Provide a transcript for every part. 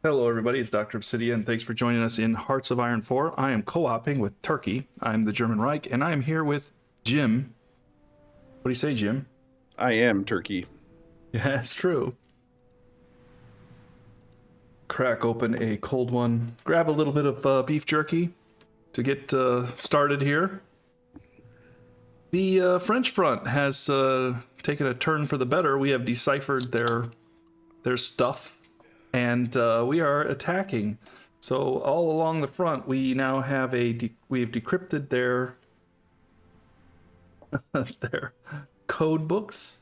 Hello, everybody. It's Dr. Obsidia, and thanks for joining us in Hearts of Iron 4. I am co-oping with Turkey. I'm the German Reich, and I am here with Jim. What do you say, Jim? I am Turkey. Yeah, it's true. Crack open a cold one. Grab a little bit of beef jerky to get started here. The French front has taken a turn for the better. We have deciphered their stuff, and we are attacking. So all along the front, we now have we have decrypted their their code books.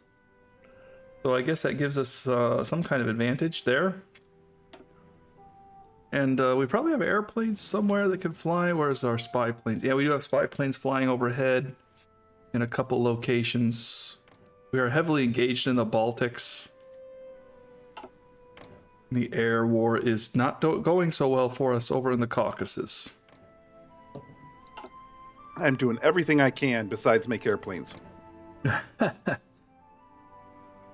So I guess that gives us some kind of advantage there. And we probably have airplanes somewhere that can fly. Where's our spy planes? Yeah, we do have spy planes flying overhead in a couple locations. We are heavily engaged in the Baltics. The air war is not going so well for us over in the Caucasus. I'm doing everything I can besides make airplanes.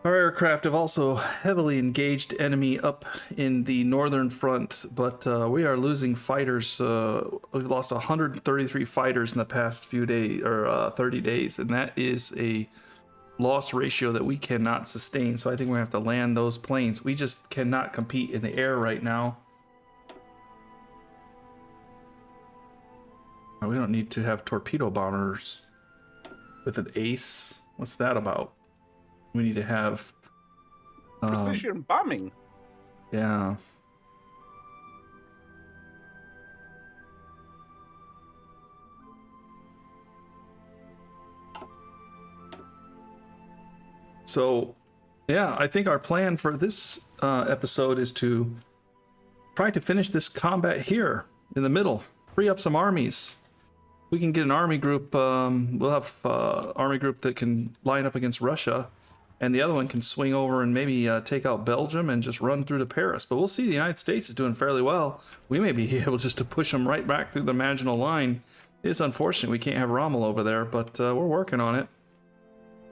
Our aircraft have also heavily engaged enemy up in the northern front, but we are losing fighters. We've lost 133 fighters in the past few days, or 30 days, and that is a loss ratio that we cannot sustain. So I think we have to land those planes. We just cannot compete in the air right now. We don't need to have torpedo bombers with an ace. What's that about? We need to have Precision bombing. Yeah. So, yeah, I think our plan for this episode is to try to finish this combat here in the middle. Free up some armies. We can get an army group. We'll have army group that can line up against Russia, and the other one can swing over and maybe take out Belgium and just run through to Paris. But we'll see. The United States is doing fairly well. We may be able just to push them right back through the Maginot Line. It's unfortunate we can't have Rommel over there, but we're working on it.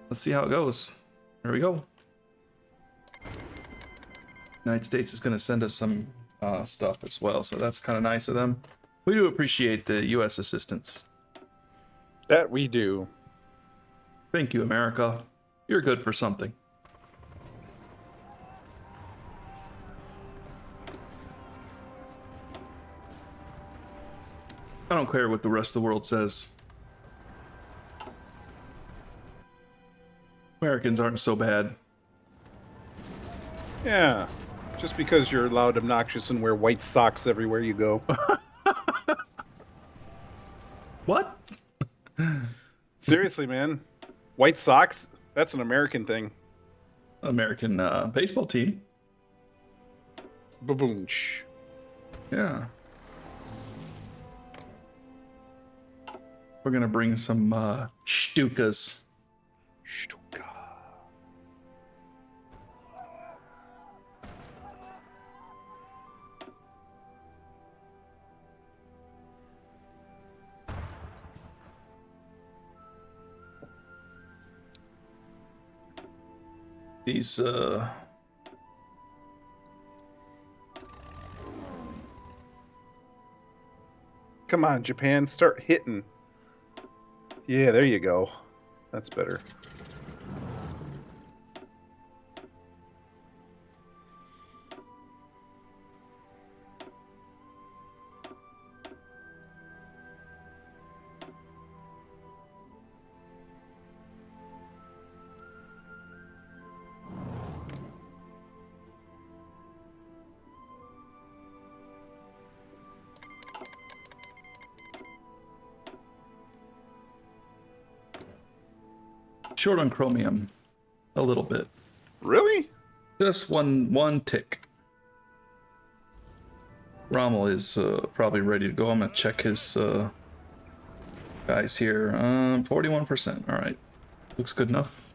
Let's see how it goes. There we go. United States is going to send us some stuff as well, so that's kind of nice of them. We do appreciate the U.S. assistance. That we do. Thank you, America. You're good for something. I don't care what the rest of the world says. Americans aren't so bad. Yeah. Just because you're loud, obnoxious, and wear white socks everywhere you go. What? Seriously, man. White socks? That's an American thing. American baseball team. Baboonch. Yeah. We're gonna bring some Stukas. Stuka. These Come on, Japan. Start hitting. Yeah, there you go. That's better. short on chromium, a little bit. Really? Just one tick. Rommel is probably ready to go. I'm gonna check his guys here. 41%. All right, looks good enough.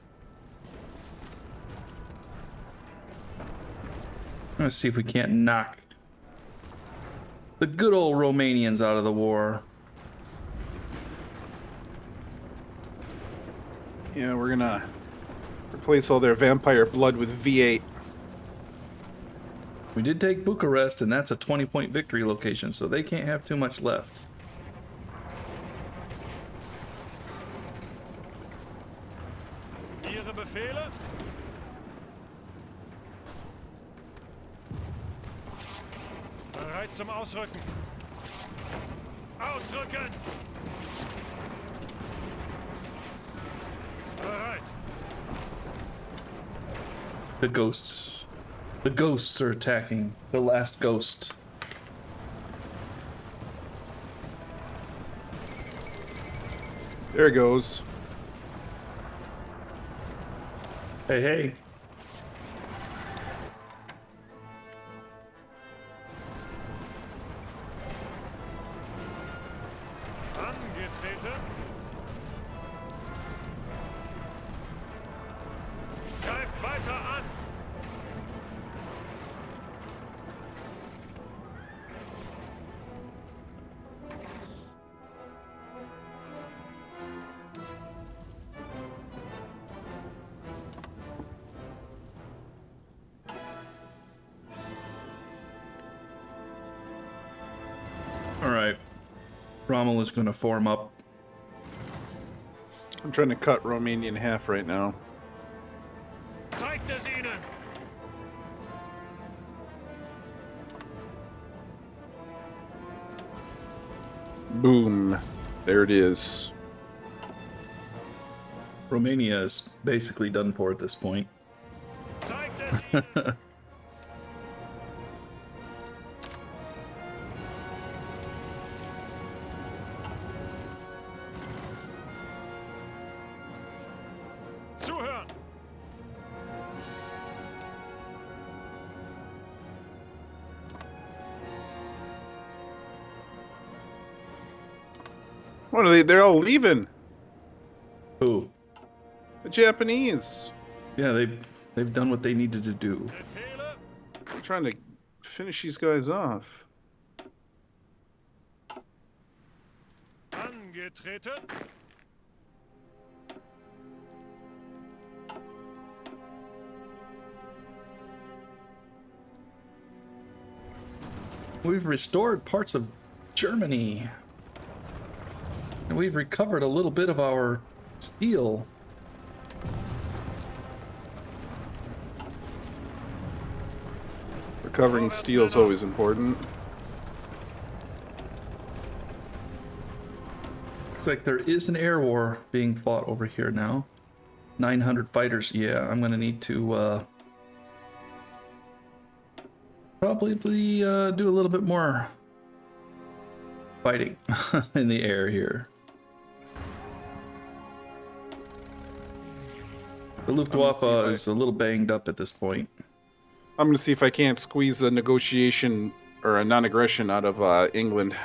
Let's see if we can't knock the good old Romanians out of the war. Yeah, we're gonna replace all their vampire blood with V8. We did take Bucharest, and that's a 20-point victory location, so they can't have too much left. Ihre Befehle? Bereit zum Ausrücken. Ausrücken! Bereit. The ghosts. The ghosts are attacking. The last ghost. There it goes. Hey, hey. Angetreten. Greift weiter an. All right. Rommel is going to form up. I'm trying to cut Romania in half right now. Zeigt es ihnen. Boom. There it is. Romania is basically done for at this point. Zeigt es ihnen. Zuhören. What are they? They're all leaving. Who? The Japanese. Yeah, they've done what they needed to do. Befehle? I'm trying to finish these guys off. Angetreten. We've restored parts of Germany. And we've recovered a little bit of our steel. Recovering steel is always important. Looks like there is an air war being fought over here now. 900 fighters. Yeah, I'm going to need to probably do a little bit more fighting in the air here. The Luftwaffe is a little banged up at this point. I'm going to see if I can't squeeze a negotiation or a non-aggression out of England.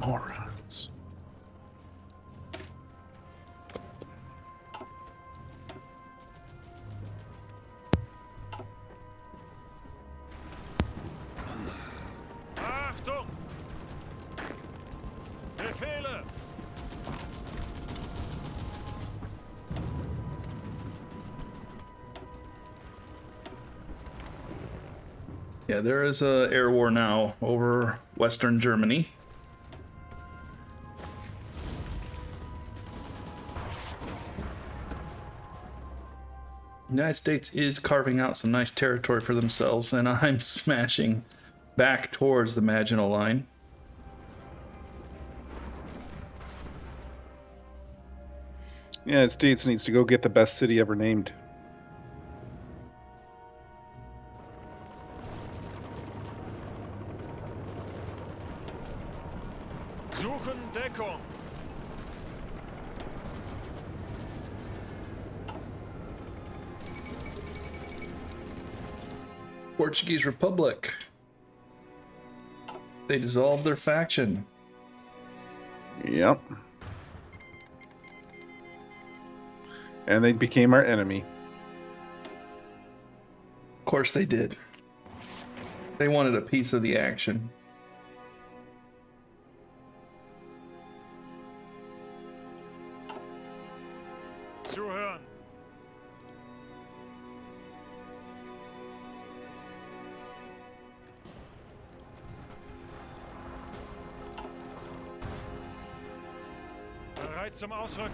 Morons. Achtung! Befehle! Yeah, there is a air war now over Western Germany. The United States is carving out some nice territory for themselves, and I'm smashing back towards the Maginot Line. The United States needs to go get the best city ever named. Suchen Deckung! Portuguese Republic. They dissolved their faction. Yep. And they became our enemy. Of course they did. They wanted a piece of the action. Zuhören. Bereit zum Ausrücken.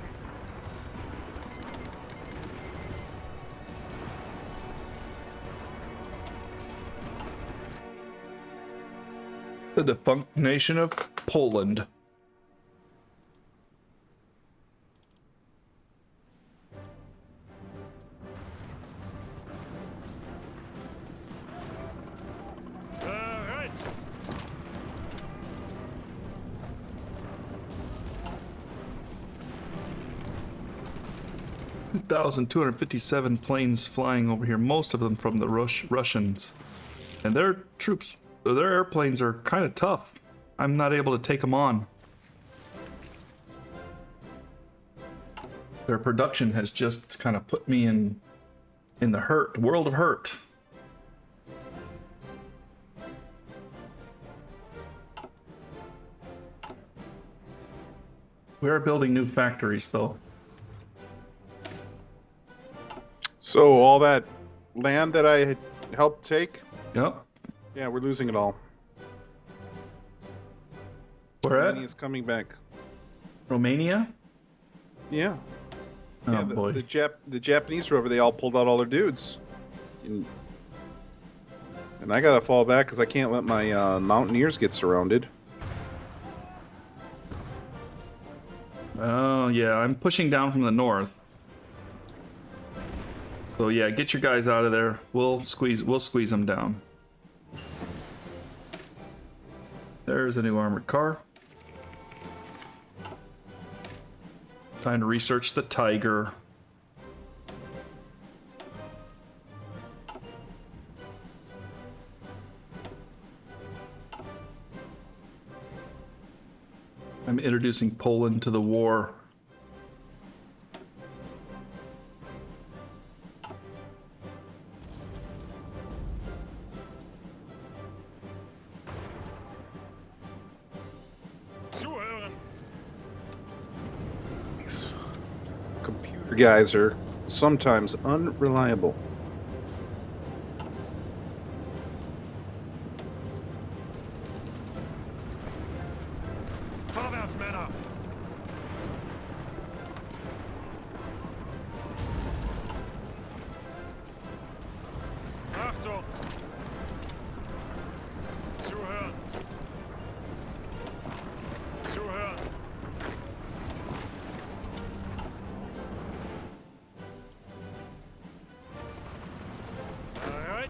The defunct nation of Poland. Bereit. 2,257 planes flying over here, most of them from the Russians. And their troops, their airplanes are kind of tough. I'm not able to take them on. Their production has just kind of put me in the world of hurt. We are building new factories, though. So all that land that I had helped take, Yep. yeah, we're losing it all. Where at? Romania's coming back. Romania? Yeah. Oh Yeah, boy. the Japanese were over. They all pulled out all their dudes, and I gotta fall back because I can't let my mountaineers get surrounded. Oh yeah, I'm pushing down from the north. So yeah, get your guys out of there. We'll squeeze them down. There's a new armored car. Time to research the Tiger. I'm introducing Poland to the war. Zuhören. These computer guys are sometimes unreliable. Vorwärts, Männer. Achtung. Zuhören. Zuhören. Bereit.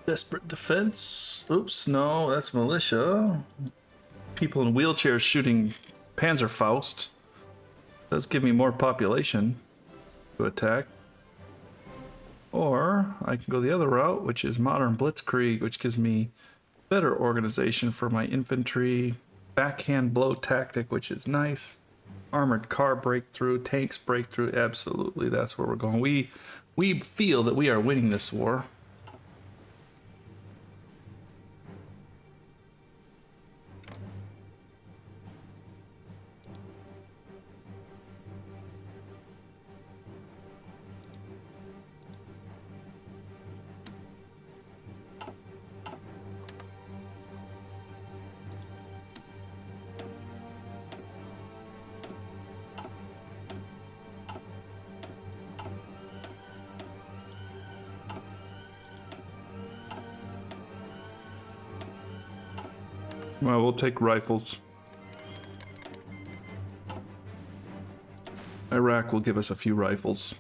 Desperate defense. Oops, no, that's militia. People in wheelchairs shooting Panzerfaust. Does give me more population to attack. Or I can go the other route, which is modern blitzkrieg, which gives me better organization for my infantry. Backhand blow tactic, which is nice. Armored car breakthrough, tanks breakthrough. Absolutely, that's where we're going. We feel that we are winning this war. Well, we'll take rifles. Iraq will give us a few rifles.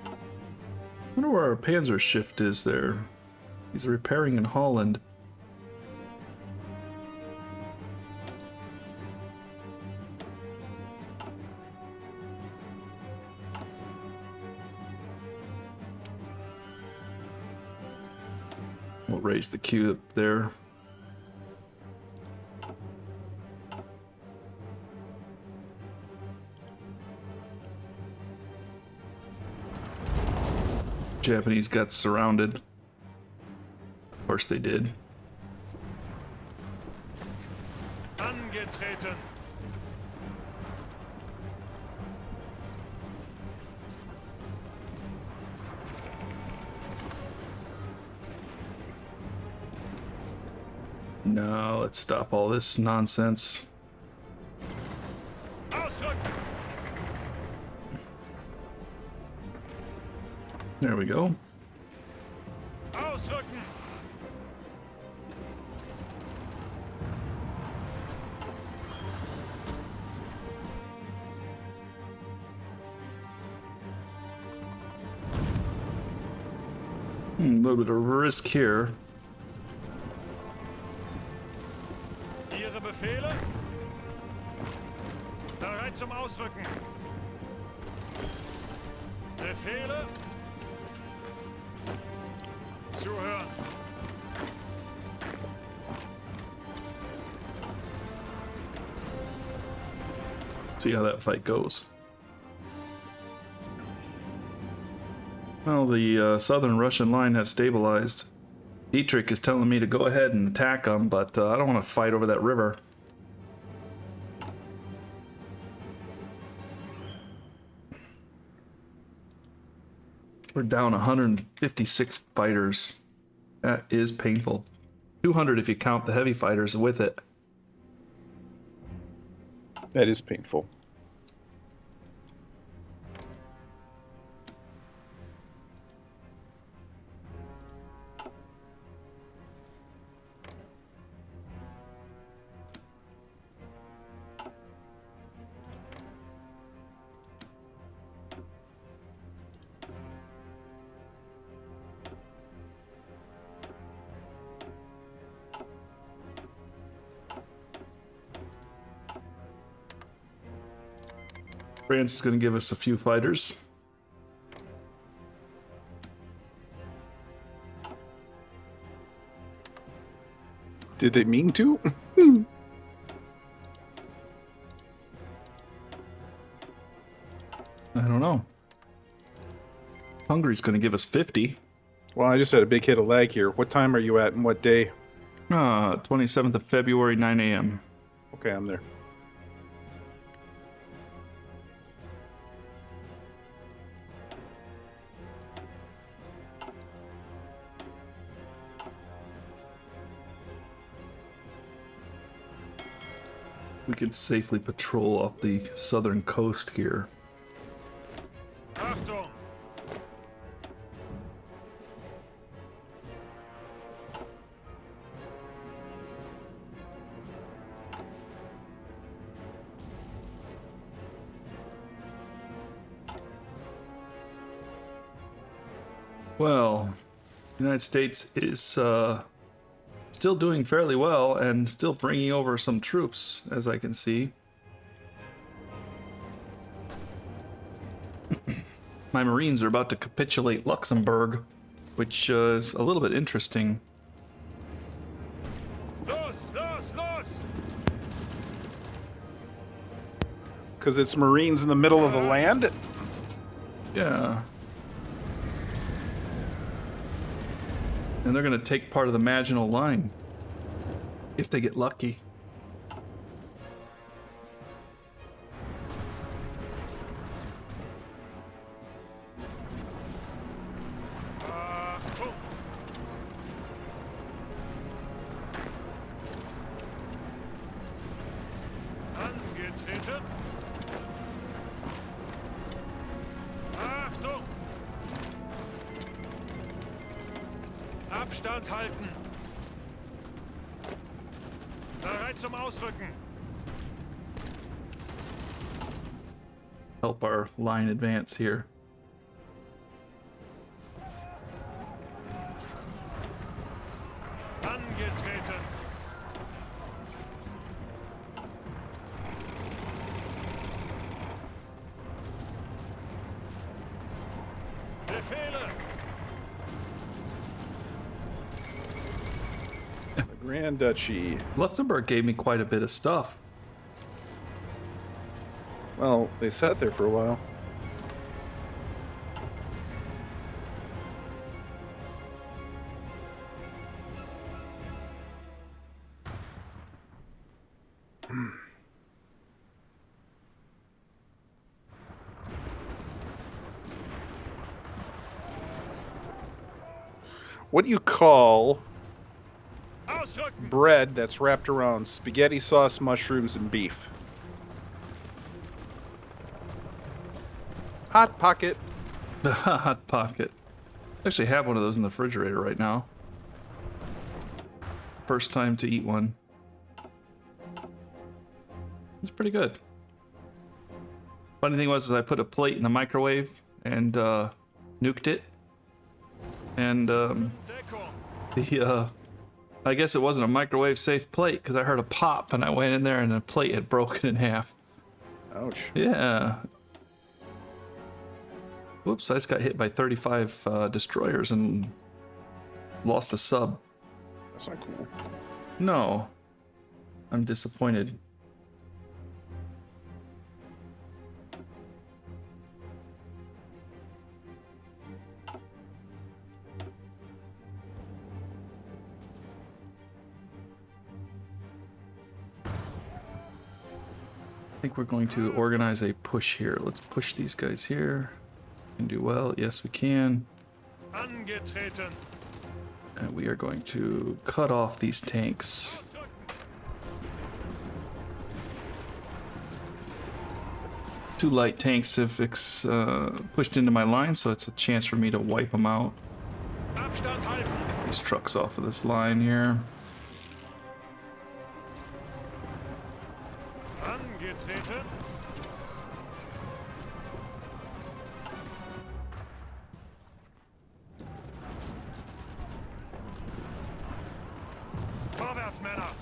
I wonder where our Panzer shift is there. He's repairing in Holland. We'll raise the queue up there. Japanese got surrounded. Of course they did. Angetreten. Now let's stop all this nonsense. Ausrücken. There we go. Ausrücken. A little bit of risk here. Ihre Befehle? Bereit zum Ausrücken. Befehle? Zuhören. See how that fight goes. Well, the southern Russian line has stabilized. Dietrich is telling me to go ahead and attack them, but I don't want to fight over that river. We're down 156 fighters. That is painful. 200 if you count the heavy fighters with it. That is painful. France is going to give us a few fighters. Did they mean to? I don't know. Hungary's going to give us 50. Well, I just had a big hit of lag here. What time are you at and what day? 27th of February, 9 a.m. Okay, I'm there. We could safely patrol off the southern coast here. Achtung. Well, the United States is still doing fairly well and still bringing over some troops, as I can see. My Marines are about to capitulate Luxembourg, which is a little bit interesting. Los, los, los. Because it's Marines in the middle of the land? Yeah. And they're going to take part of the Maginot Line. If they get lucky. Achtung. Angetreten. Achtung. Abstand halten. Bereit zum Ausrücken. Help our line advance here. Angetreten. Befehle. The Grand Duchy. Luxembourg gave me quite a bit of stuff. Well, they sat there for a while. What do you call Ausrücken! bread that's wrapped around spaghetti sauce, mushrooms, and beef? Hot Pocket. The Hot Pocket. I actually have one of those in the refrigerator right now. First time to eat one. It's pretty good. Funny thing was, is I put a plate in the microwave and nuked it. And Deckung! I guess it wasn't a microwave safe plate because I heard a pop and I went in there and the plate had broken in half. Ouch. Yeah. Whoops, I just got hit by 35 destroyers and lost a sub. That's not cool. No. I'm disappointed. I think we're going to organize a push here. Let's push these guys here. Can do well. Yes, we can. Angetreten! And we are going to cut off these tanks. Ausrücken! 2 light tanks have pushed into my line, so it's a chance for me to wipe them out. Abstand halten! Get these trucks off of this line here. Angetreten! Vorwärts, Männer!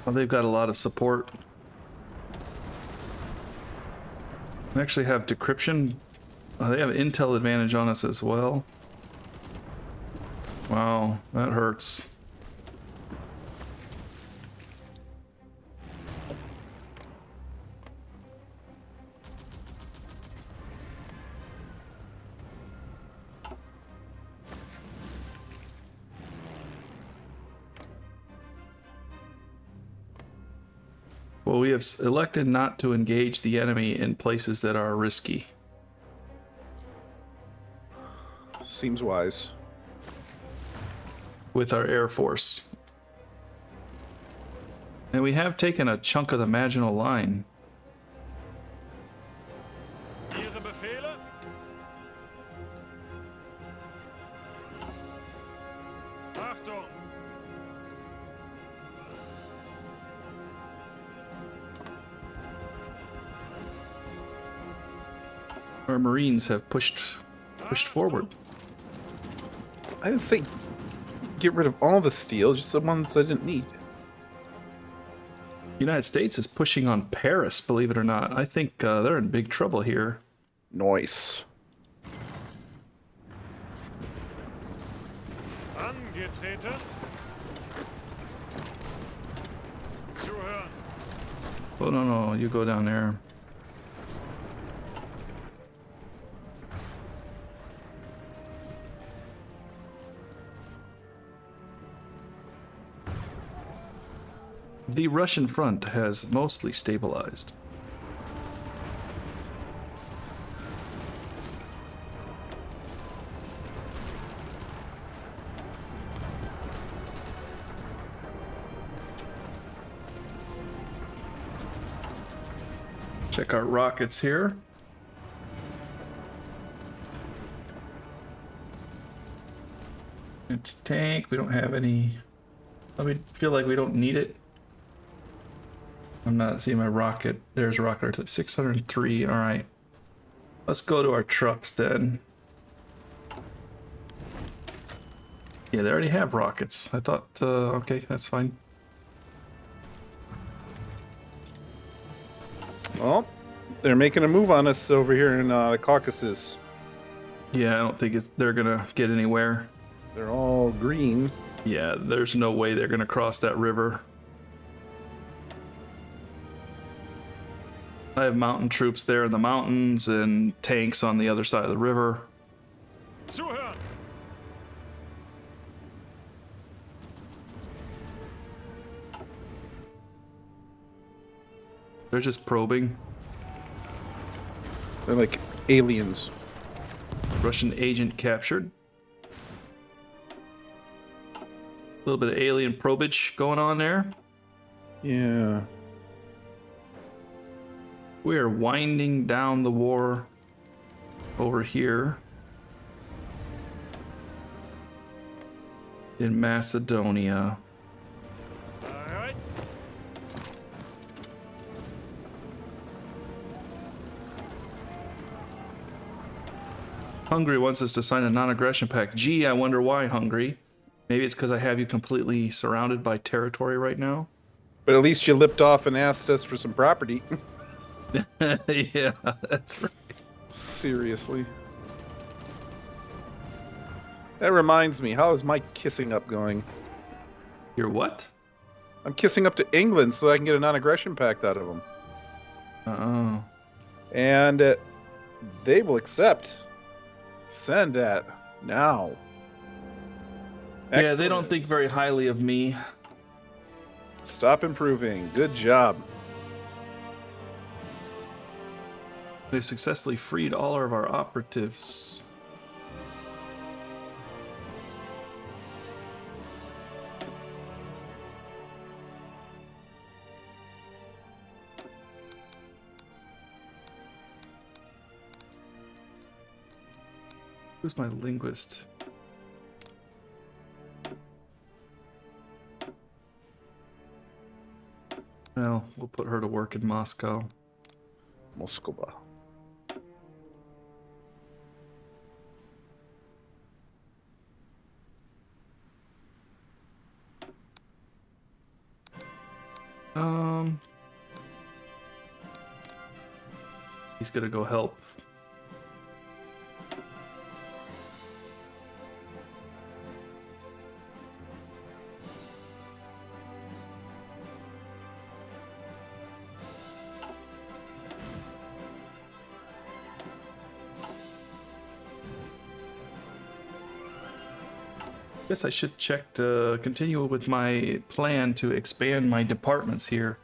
Well, they've got a lot of support. They actually have decryption. They have intel advantage on us as well. Wow, that hurts. Well, we have elected not to engage the enemy in places that are risky. Seems wise. With our Air Force. And we have taken a chunk of the Maginot Line. Ihre Befehle? Achtung! Our Marines have pushed forward. I didn't say get rid of all the steel, just the ones I didn't need. The United States is pushing on Paris, believe it or not. I think they're in big trouble here. Nice. Angetreten! Zuhören! Oh, no, you go down there. The Russian front has mostly stabilized. Check our rockets here. It's a tank. We don't have any. We feel like we don't need it. I'm not seeing my rocket. There's a rocket. 603. All right. Let's go to our trucks then. Yeah, they already have rockets. I thought, okay, that's fine. Well, they're making a move on us over here in the Caucasus. Yeah, I don't think they're gonna get anywhere. They're all green. Yeah, there's no way they're gonna cross that river. I have mountain troops there in the mountains and tanks on the other side of the river. Zuhören! They're just probing. They're like aliens. Russian agent captured. A little bit of alien probage going on there. Yeah. We are winding down the war over here in Macedonia. Alright. Hungary wants us to sign a non-aggression pact. Gee, I wonder why, Hungary. Maybe it's because I have you completely surrounded by territory right now. But at least you lipped off and asked us for some property. Yeah, that's right. Seriously. That reminds me, how is my kissing up going? You're what? I'm kissing up to England so that I can get a non-aggression pact out of them. Uh-oh. And they will accept. Send that now. Yeah, they don't Excellent. think very highly of me. Stop improving. Good job. They've successfully freed all of our operatives. Who's my linguist? Well, we'll put her to work in Moscow. Moskova. He's gonna go help. Guess I should check to continue with my plan to expand my departments here.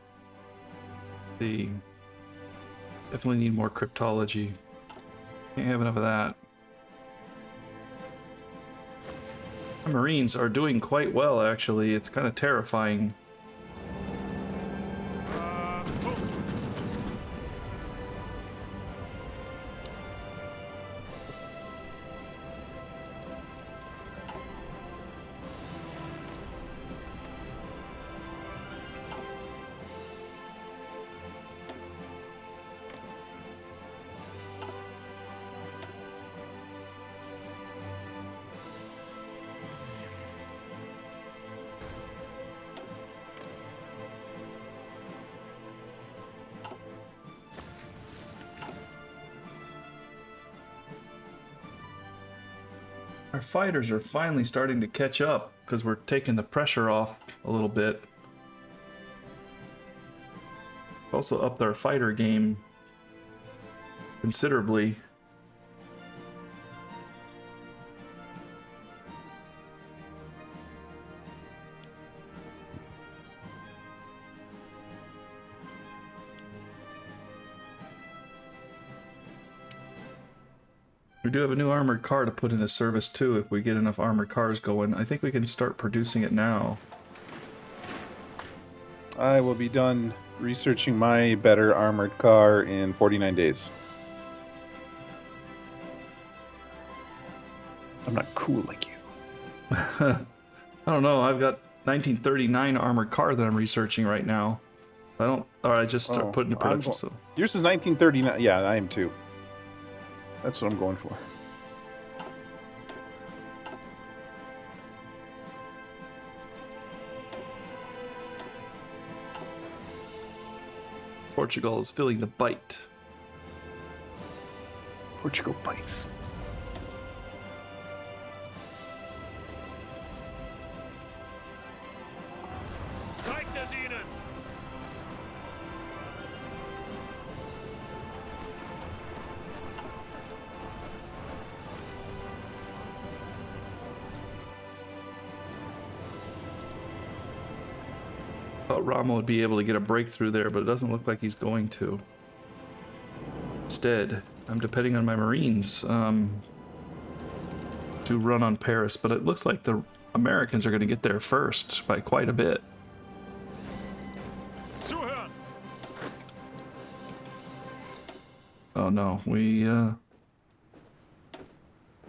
See, definitely need more cryptology. Can't have enough of that. Our Marines are doing quite well, actually. It's kind of terrifying. Achtung! Our fighters are finally starting to catch up because we're taking the pressure off a little bit. Also upped our fighter game considerably. We do have a new armored car to put into service too if we get enough armored cars going. I think we can start producing it now. I will be done researching my better armored car in 49 days. I'm not cool like you. I don't know. I've got 1939 armored car that I'm researching right now. I don't. Or I just start putting into production. So Yours is 1939. Yeah, I am too. That's what I'm going for. Portugal is feeling the bite. Portugal bites. Zeigt es ihnen! Thought Ramo would be able to get a breakthrough there, but it doesn't look like he's going to. Instead, I'm depending on my Marines to run on Paris, but it looks like the Americans are going to get there first by quite a bit. Zuhören! Oh no, we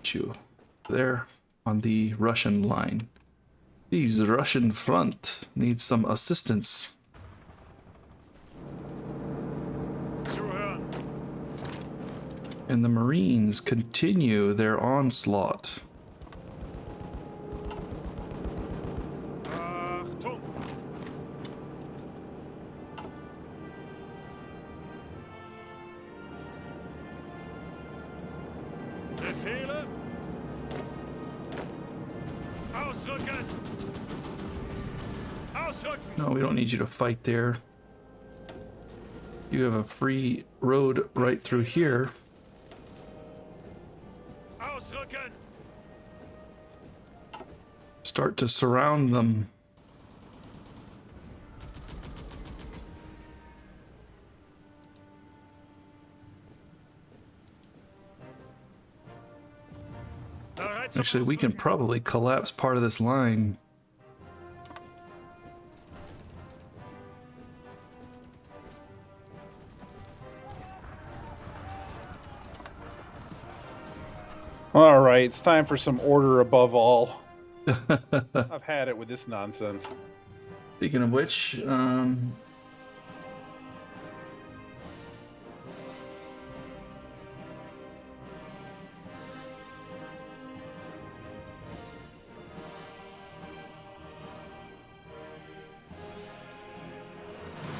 you there on the Russian line. These Russian front needs some assistance. Zuhören! And the Marines continue their onslaught. Achtung! Befehle! Ausrücken! Ausrücken! No, we don't need you to fight there. You have a free road right through here. Ausrücken! Start to surround them. Bereit zum Actually, we can Ausrücken. probably collapse part of this line. All right, it's time for some order above all. I've had it with this nonsense. Speaking of which,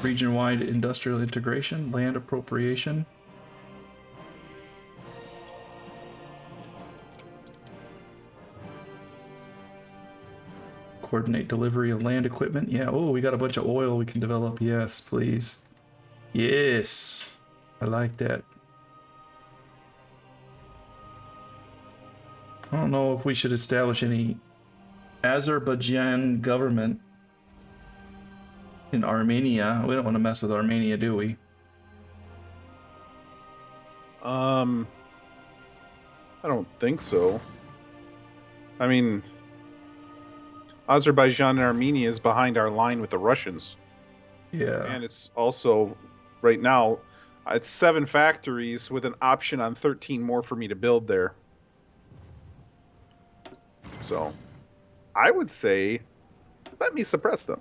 region-wide industrial integration, land appropriation. Coordinate delivery of land equipment. Yeah, oh, we got a bunch of oil we can develop. Yes, please. Yes. I like that. I don't know if we should establish any Azerbaijan government in Armenia. We don't want to mess with Armenia, do we? I don't think so. I mean, Azerbaijan and Armenia is behind our line with the Russians. Yeah. And it's also, right now, it's 7 factories with an option on 13 more for me to build there. So, I would say, let me suppress them.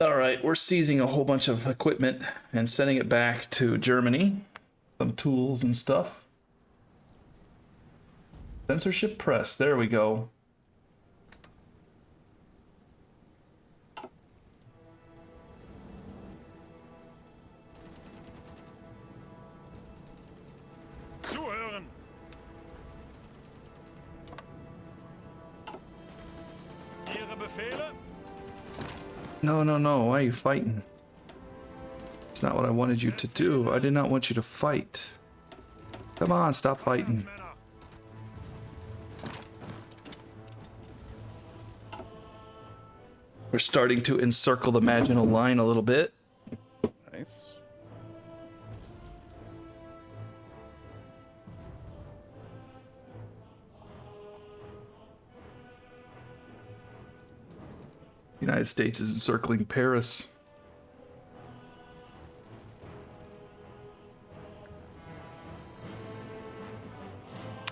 All right, we're seizing a whole bunch of equipment and sending it back to Germany. Some tools and stuff. Censorship press, there we go. Zuhören! Ihre Befehle? No, no, no, why are you fighting? It's not what I wanted you to do. I did not want you to fight. Come on, stop fighting. Männer! We're starting to encircle the Maginot Line a little bit. Nice. The United States is encircling Paris.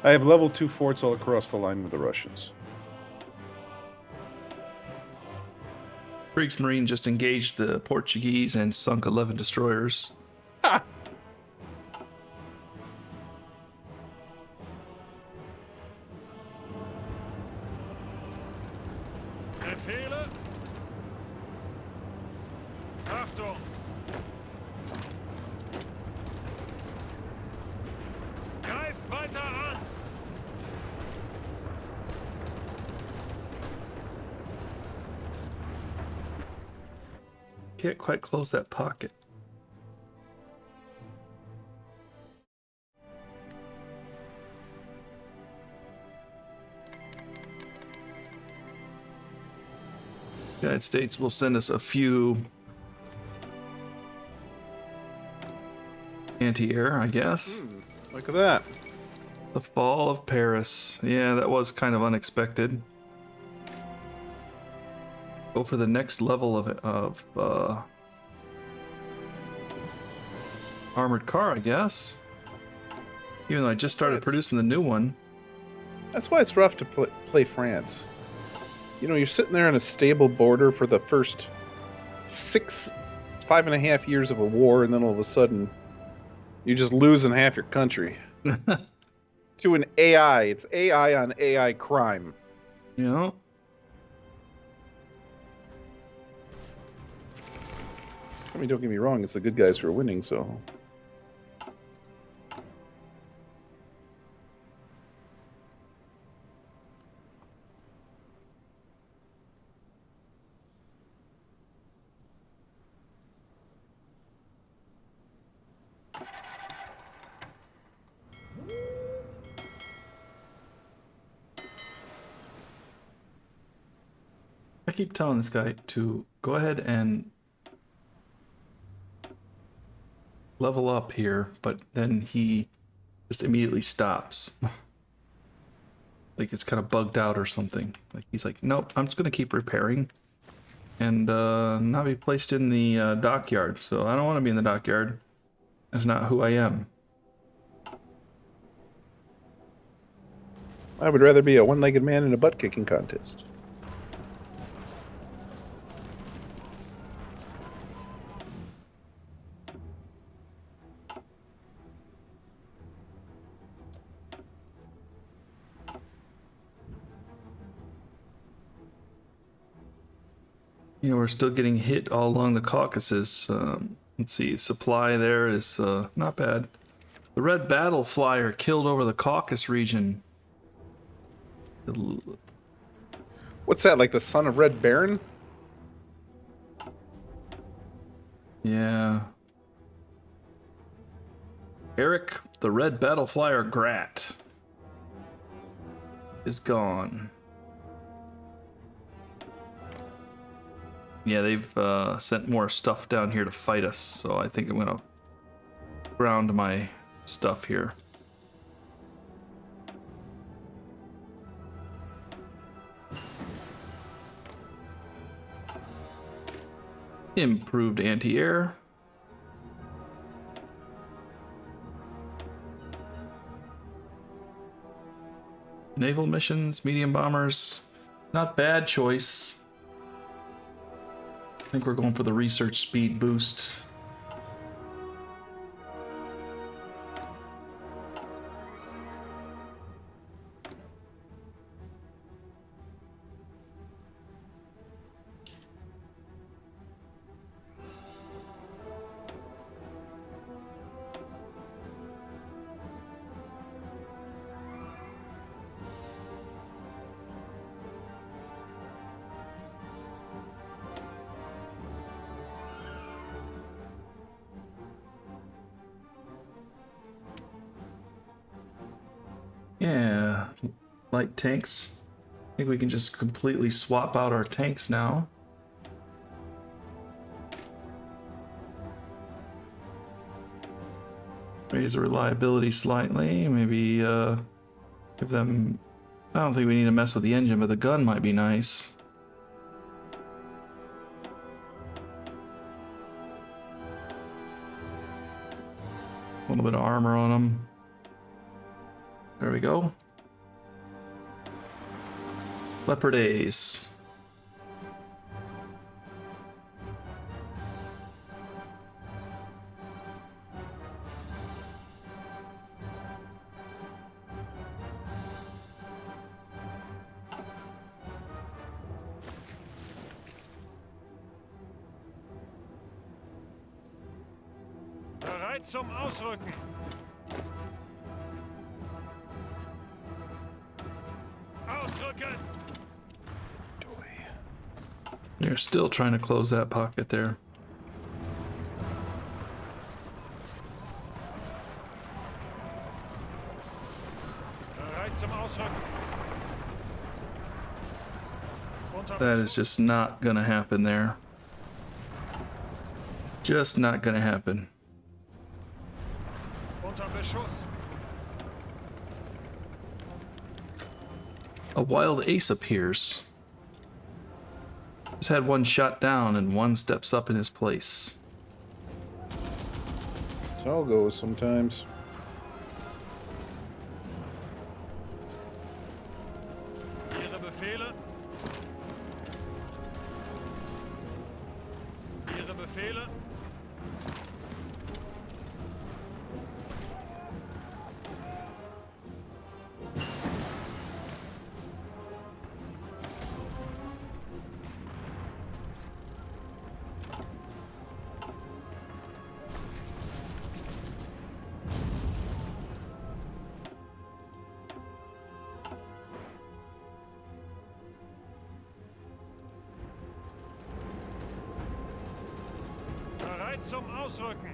I have level 2 forts all across the line with the Russians. Kriegsmarine just engaged the Portuguese and sunk 11 destroyers. Ha! Befehle? Achtung! Can't quite close that pocket. The United States will send us a few anti-air, I guess. Look at that. The fall of Paris. Yeah, that was kind of unexpected. Go for the next level of armored car, I guess. Even though I just started producing the new one. That's why it's rough to play France. You know, you're sitting there on a stable border for the first 5.5 years of a war, and then all of a sudden, you're just losing half your country to an AI. It's AI on AI crime. You know? I mean, don't get me wrong, it's the good guys who are winning, so... I keep telling this guy to go ahead and level up here, but then he just immediately stops. Like it's kind of bugged out or something. Like he's like, nope, I'm just gonna keep repairing and not be placed in the dockyard. So I don't want to be in the dockyard. That's not who I am. I would rather be a one-legged man in a butt-kicking contest. You know, we're still getting hit all along the Caucasus. Let's see, supply there is not bad. The Red Battle Flyer killed over the Caucasus region. What's that, like the son of Red Baron? Yeah. Eric, the Red Battle Flyer Grat is gone. Yeah, they've sent more stuff down here to fight us, so I think I'm gonna ground my stuff here. Improved anti-air. Naval missions, medium bombers. Not bad choice. I think we're going for the research speed boost. Yeah, light tanks. I think we can just completely swap out our tanks now. Raise the reliability slightly, maybe give them... I don't think we need to mess with the engine, but the gun might be nice. A little bit of armor on them. There we go. Leopard Ace. Bereit zum Ausrücken. Ausrücken. You're still trying to close that pocket there. That is just not gonna happen there. Just not gonna happen. Unter Beschuss. A wild ace appears. Just had one shot down and one steps up in his place. That's how it goes sometimes. Ihre Befehle. Ihre Befehle. Bereit zum Ausrücken.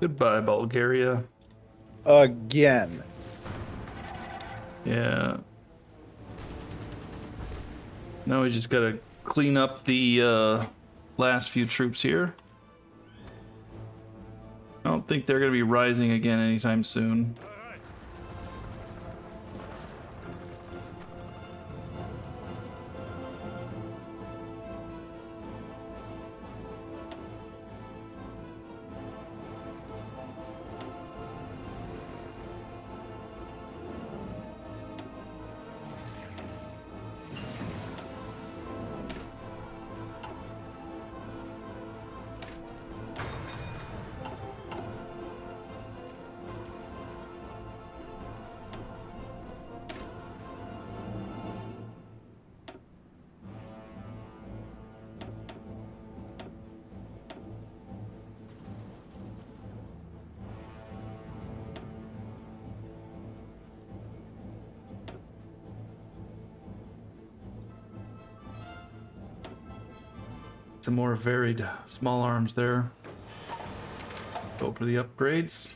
Goodbye, Bulgaria. Again. Yeah. Now we just gotta clean up the last few troops here. I don't think they're gonna be rising again anytime soon. Bereit. Some more varied small arms there. Go for the upgrades.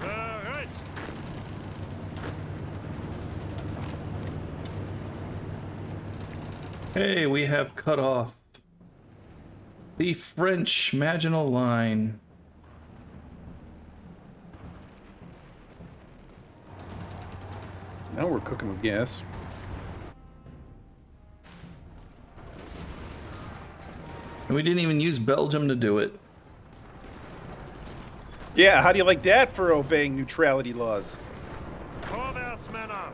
Bereit. Hey, we have cut off the French Maginot Line. Now we're cooking with gas. And we didn't even use Belgium to do it. Yeah, how do you like that for obeying neutrality laws? Vorwärts, Männer.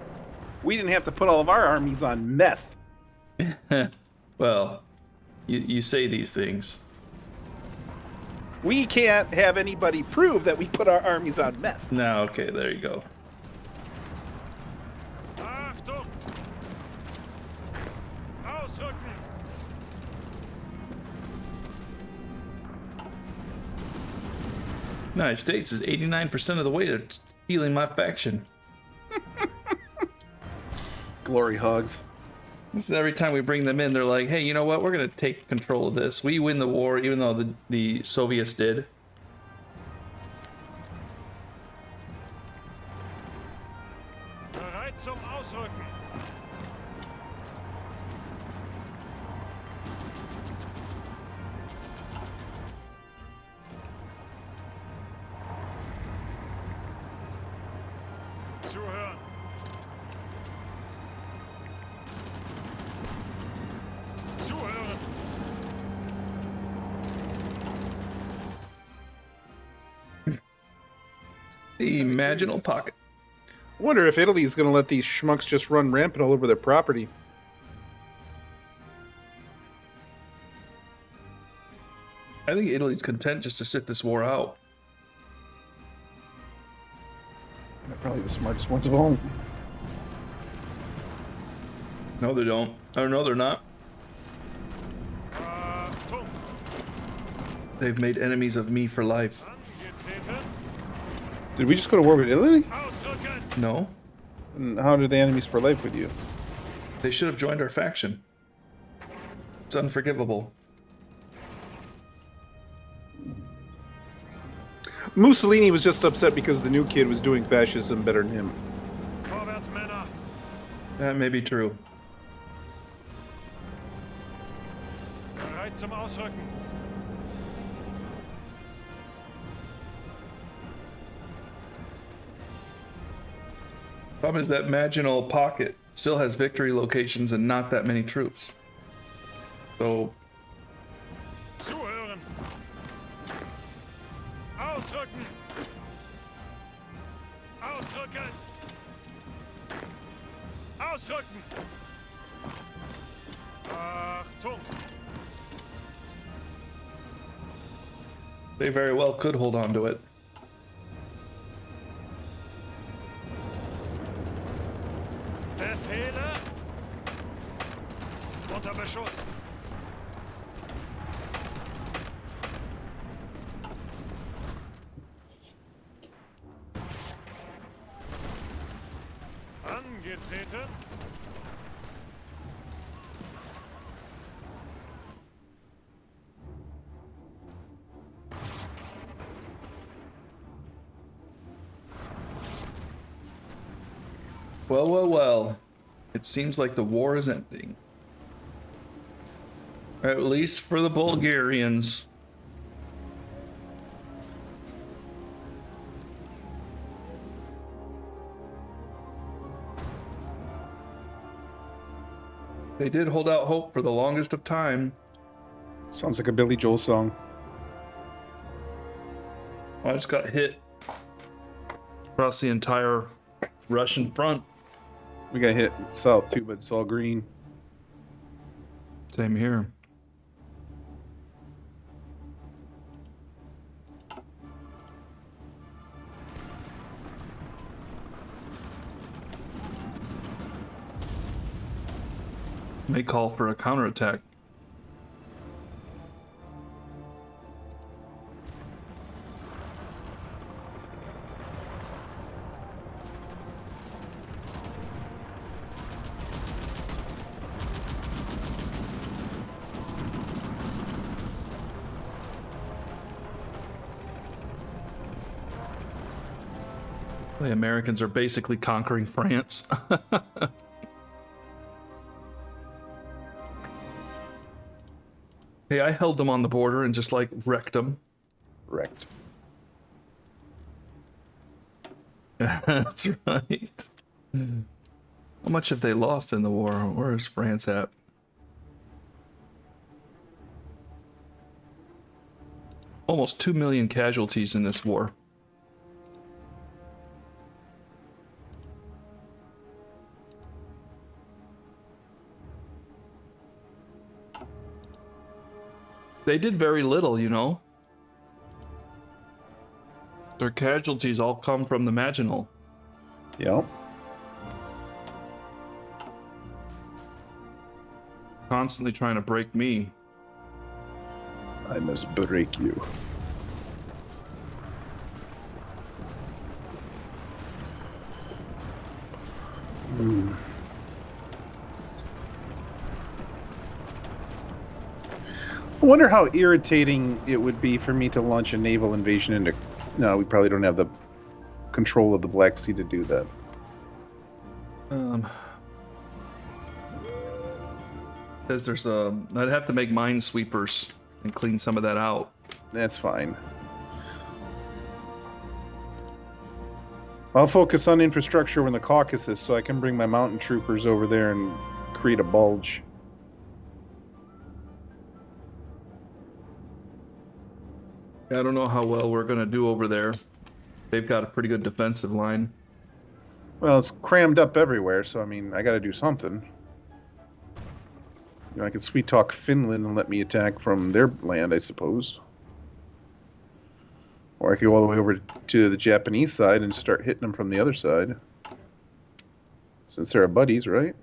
We didn't have to put all of our armies on meth. Well, you say these things. We can't have anybody prove that we put our armies on meth. No, okay, there you go. Achtung. Ausrücken. United States is 89% of the way to stealing my faction. Glory hugs. This is every time we bring them in, they're like, hey, you know what? We're going to take control of this. We win the war, even though the Soviets did. Bereit zum Ausrücken. Zuhören. Zuhören. The Maginal Pocket. I wonder if Italy's going to let these schmucks just run rampant all over their property. I think Italy's content just to sit this war out. They're probably the smartest ones of all. No, they don't. Or no, they're not. Achtung! They've made enemies of me for life. Angetreten! Did we just go to war with Italy? Ausrücken! No, And how did the enemies for life with you? they should have joined our faction. It's unforgivable. Mussolini was just upset because the new kid was doing fascism better than him. Vorwärts, Männer! That may be true. Bereit zum Ausrücken! Problem is that Maginot Pocket still has victory locations and not that many troops. So Zuhören! Ausrücken! Ausrücken! Ausrücken! Achtung! they very well could hold on to it. Befehle! Unter Beschuss! Angetreten! Well, well, well. It seems like the war is ending. At least for the Bulgarians. They did hold out hope for the longest of time. Sounds like a Billy Joel song. I just got hit across the entire Russian front. We got hit south too, but it's all green. Same here. May call for a counterattack. The Americans are basically conquering France. Hey, I held them on the border and just like wrecked them. Wrecked. That's right. How much have they lost in the war? Where is France at? Almost 2 million casualties in this war. They did very little, you know. Their casualties all come from the Maginot. Yep. Constantly trying to break me. I must break you. I wonder how irritating it would be for me to launch a naval invasion into... No, we probably don't have the control of the Black Sea to do that. Says there's a... I'd have to make minesweepers and clean some of that out. That's fine. I'll focus on infrastructure in the Caucasus so I can bring my mountain troopers over there and create a bulge. I don't know how well we're going to do over there. They've got a pretty good defensive line. Well, it's crammed up everywhere, so I mean, I gotta do something. You know, I could sweet talk Finland and let me attack from their land, I suppose. Or I could go all the way over to the Japanese side and start hitting them from the other side. Since they're our buddies, right?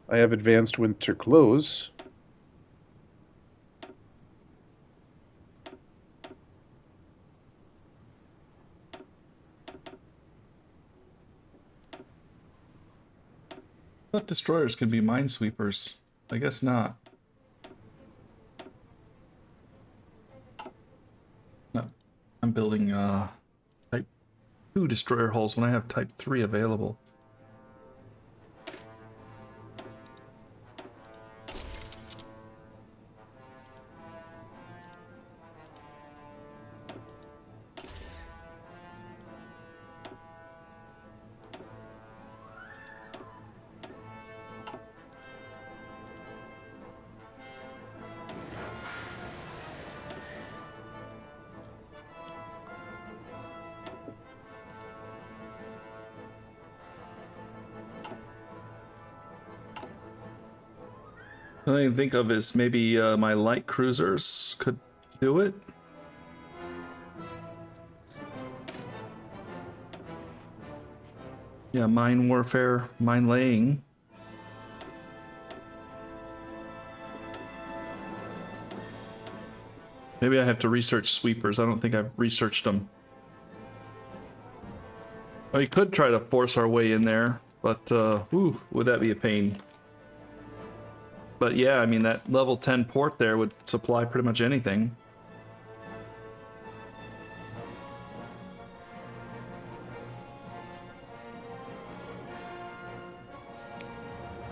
I have advanced winter clothes. I thought destroyers can be minesweepers. I guess not. No, I'm building type 2 destroyer hulls when I have type 3 available. The only thing I can think of is maybe my light cruisers could do it. Yeah, mine warfare, mine laying. Maybe I have to research sweepers. I don't think I've researched them. We could try to force our way in there, but ooh, would that be a pain? But yeah, I mean, that level 10 port there would supply pretty much anything.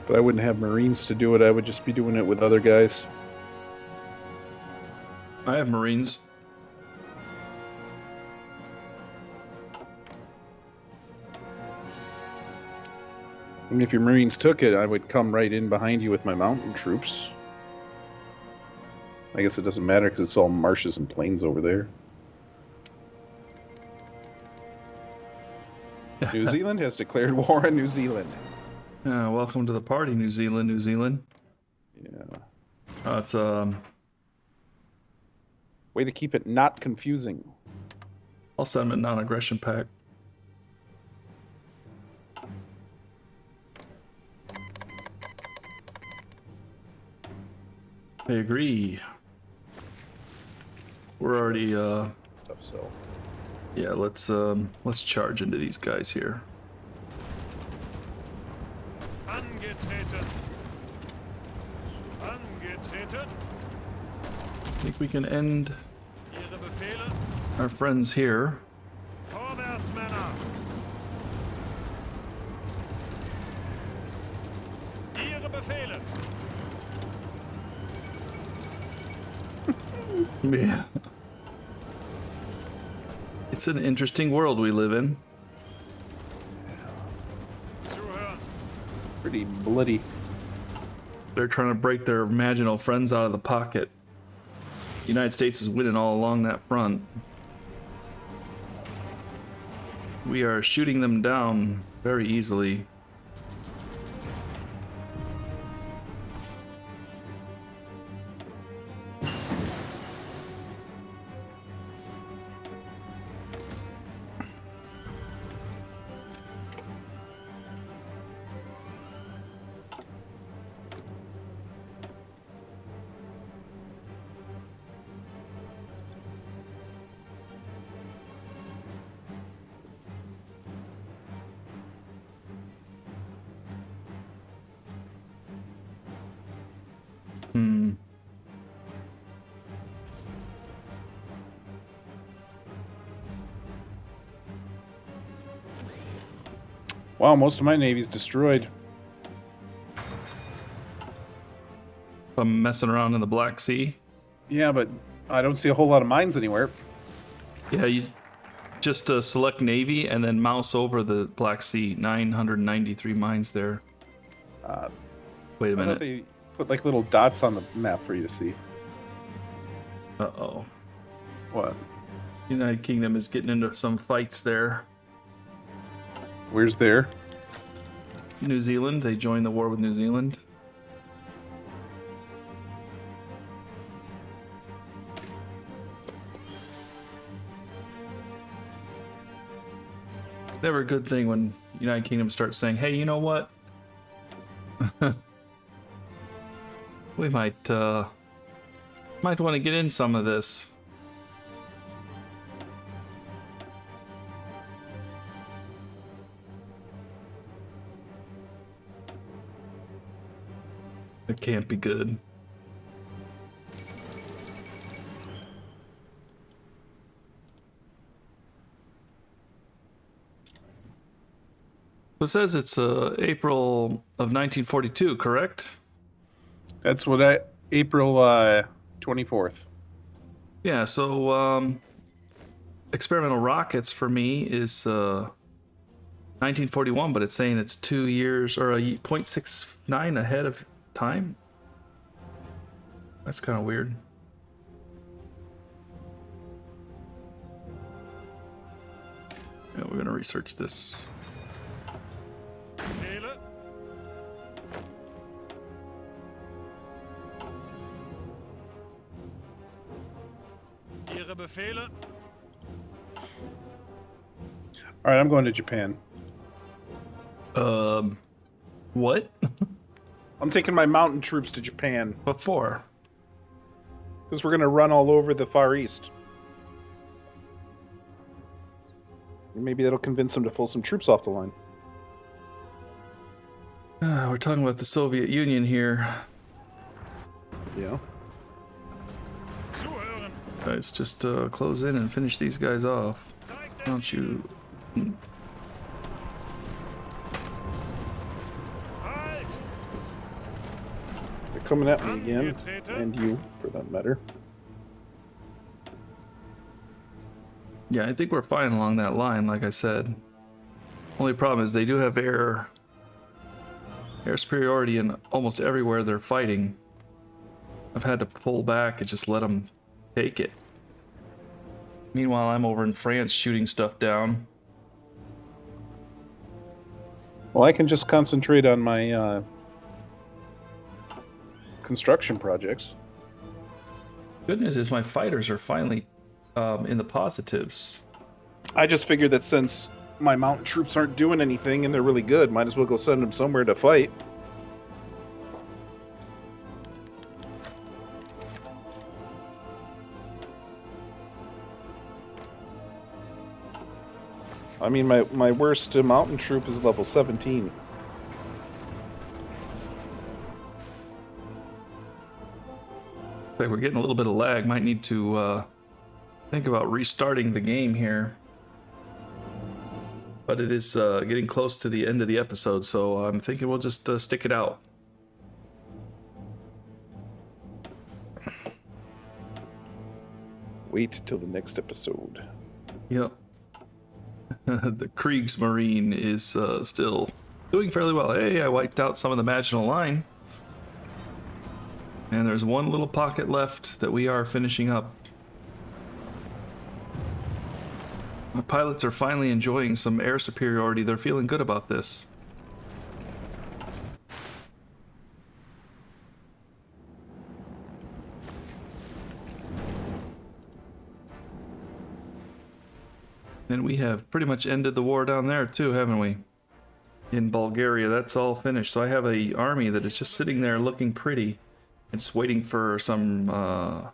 But I wouldn't have Marines to do it. I would just be doing it with other guys. I have Marines. I mean, if your Marines took it, I would come right in behind you with my mountain troops. I guess it doesn't matter because it's all marshes and plains over there. New Zealand has declared war on New Zealand. Welcome to the party, New Zealand, New Zealand. Yeah. It's Way to keep it not confusing. I'll send them a non-aggression pact. I agree. We're already So yeah, let's charge into these guys here. Angetreten. Angetreten. I think we can end Ihre Befehle. our friends here. Vorwärts, Männer. Ihre Befehle. Yeah. It's an interesting world we live in. Zuhören. pretty bloody. They're trying to break their imaginal friends out of the pocket. The United States is winning all along that front. We are shooting them down very easily. Wow, most of my navy's destroyed. I'm messing around in the Black Sea. Yeah, but I don't see a whole lot of mines anywhere. Yeah, you just select Navy and then mouse over the Black Sea. 993 mines there. Wait a I thought minute. they put like little dots on the map for you to see. Uh-oh. What? United Kingdom is getting into some fights there. Where's there? New Zealand, they joined the war with New Zealand. Never a good thing when United Kingdom starts saying, hey, you know what? We might want to get in some of this. It can't be good. It says it's April of 1942, correct? That's what April 24th. Yeah, so experimental rockets for me is 1941, but it's saying it's 2 years or a 0.69 ahead of time. That's kind of weird. Yeah, we're gonna research this. Befehle. Ihre Befehle. All right, I'm going to Japan. What? I'm taking my mountain troops to Japan Before? because we're going to run all over the Far East. Maybe that'll convince them to pull some troops off the line. We're talking about the Soviet Union here. Yeah. Zuhören. Let's just close in and finish these guys off. Zeigt Why don't you? Halt! They're coming at me again. And you, for that matter. Yeah, I think we're fine along that line, like I said. Only problem is they do have air superiority in almost everywhere they're fighting. I've had to pull back and just let them take it. Meanwhile, I'm over in France shooting stuff down. Well, I can just concentrate on my construction projects. Good news is my fighters are finally in the positives. I just figured that since my mountain troops aren't doing anything and they're really good, might as well go send them somewhere to fight. I mean, my worst mountain troop is level 17. Like we're getting a little bit of lag. Might need to think about restarting the game here. But it is getting close to the end of the episode, so I'm thinking we'll just stick it out. Wait till the next episode. Yep. The Kriegsmarine is still doing fairly well. Hey, I wiped out some of the Maginot Line. And there's one little pocket left that we are finishing up. My pilots are finally enjoying some air superiority. They're feeling good about this. And we have pretty much ended the war down there too, haven't we? In Bulgaria, that's all finished. So I have a army that is just sitting there looking pretty. It's waiting for some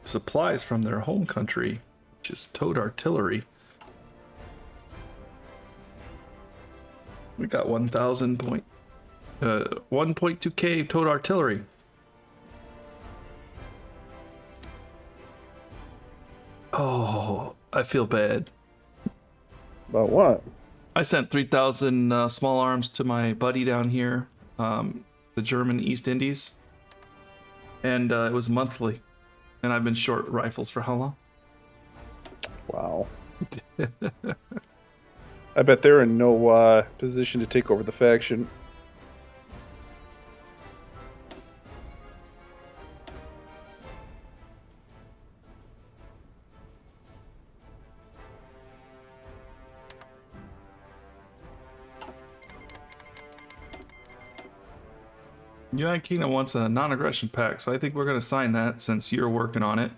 supplies from their home country, which is towed artillery. We got 1.2k towed artillery. Oh, I feel bad. About what? I sent 3,000 small arms to my buddy down here, the German East Indies, and it was monthly, and I've been short rifles for how long? Wow. I bet they're in no position to take over the faction. United Kingdom wants a non-aggression pact, so I think we're going to sign that since you're working on it.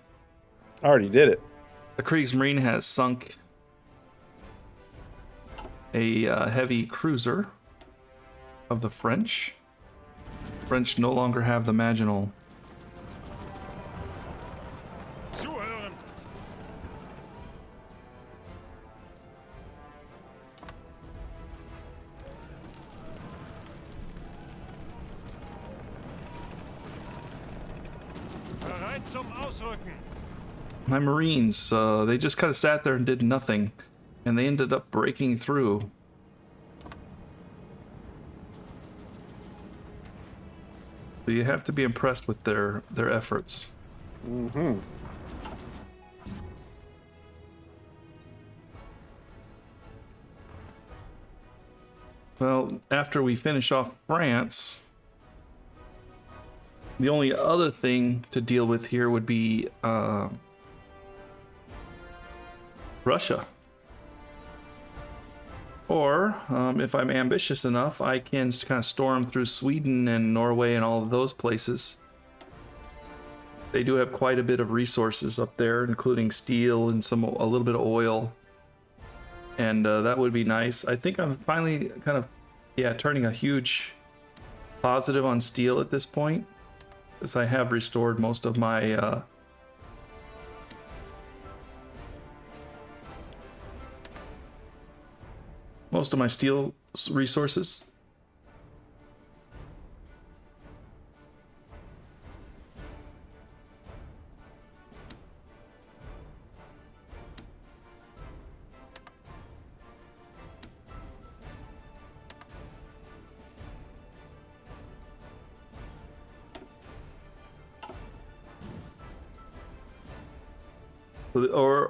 I already did it. The Kriegsmarine has sunk a heavy cruiser of the French. French no longer have the Maginot. Zuhören! Bereit zum Ausrücken! My Marines, they just kind of sat there and did nothing, and they ended up breaking through. So you have to be impressed with their efforts. Mm-hmm. Well, after we finish off France, the only other thing to deal with here would be Russia. Or, if I'm ambitious enough, I can kind of storm through Sweden and Norway and all of those places. They do have quite a bit of resources up there, including steel and a little bit of oil. And that would be nice. I think I'm finally kind of, turning a huge positive on steel at this point, because I have restored most of my steel resources.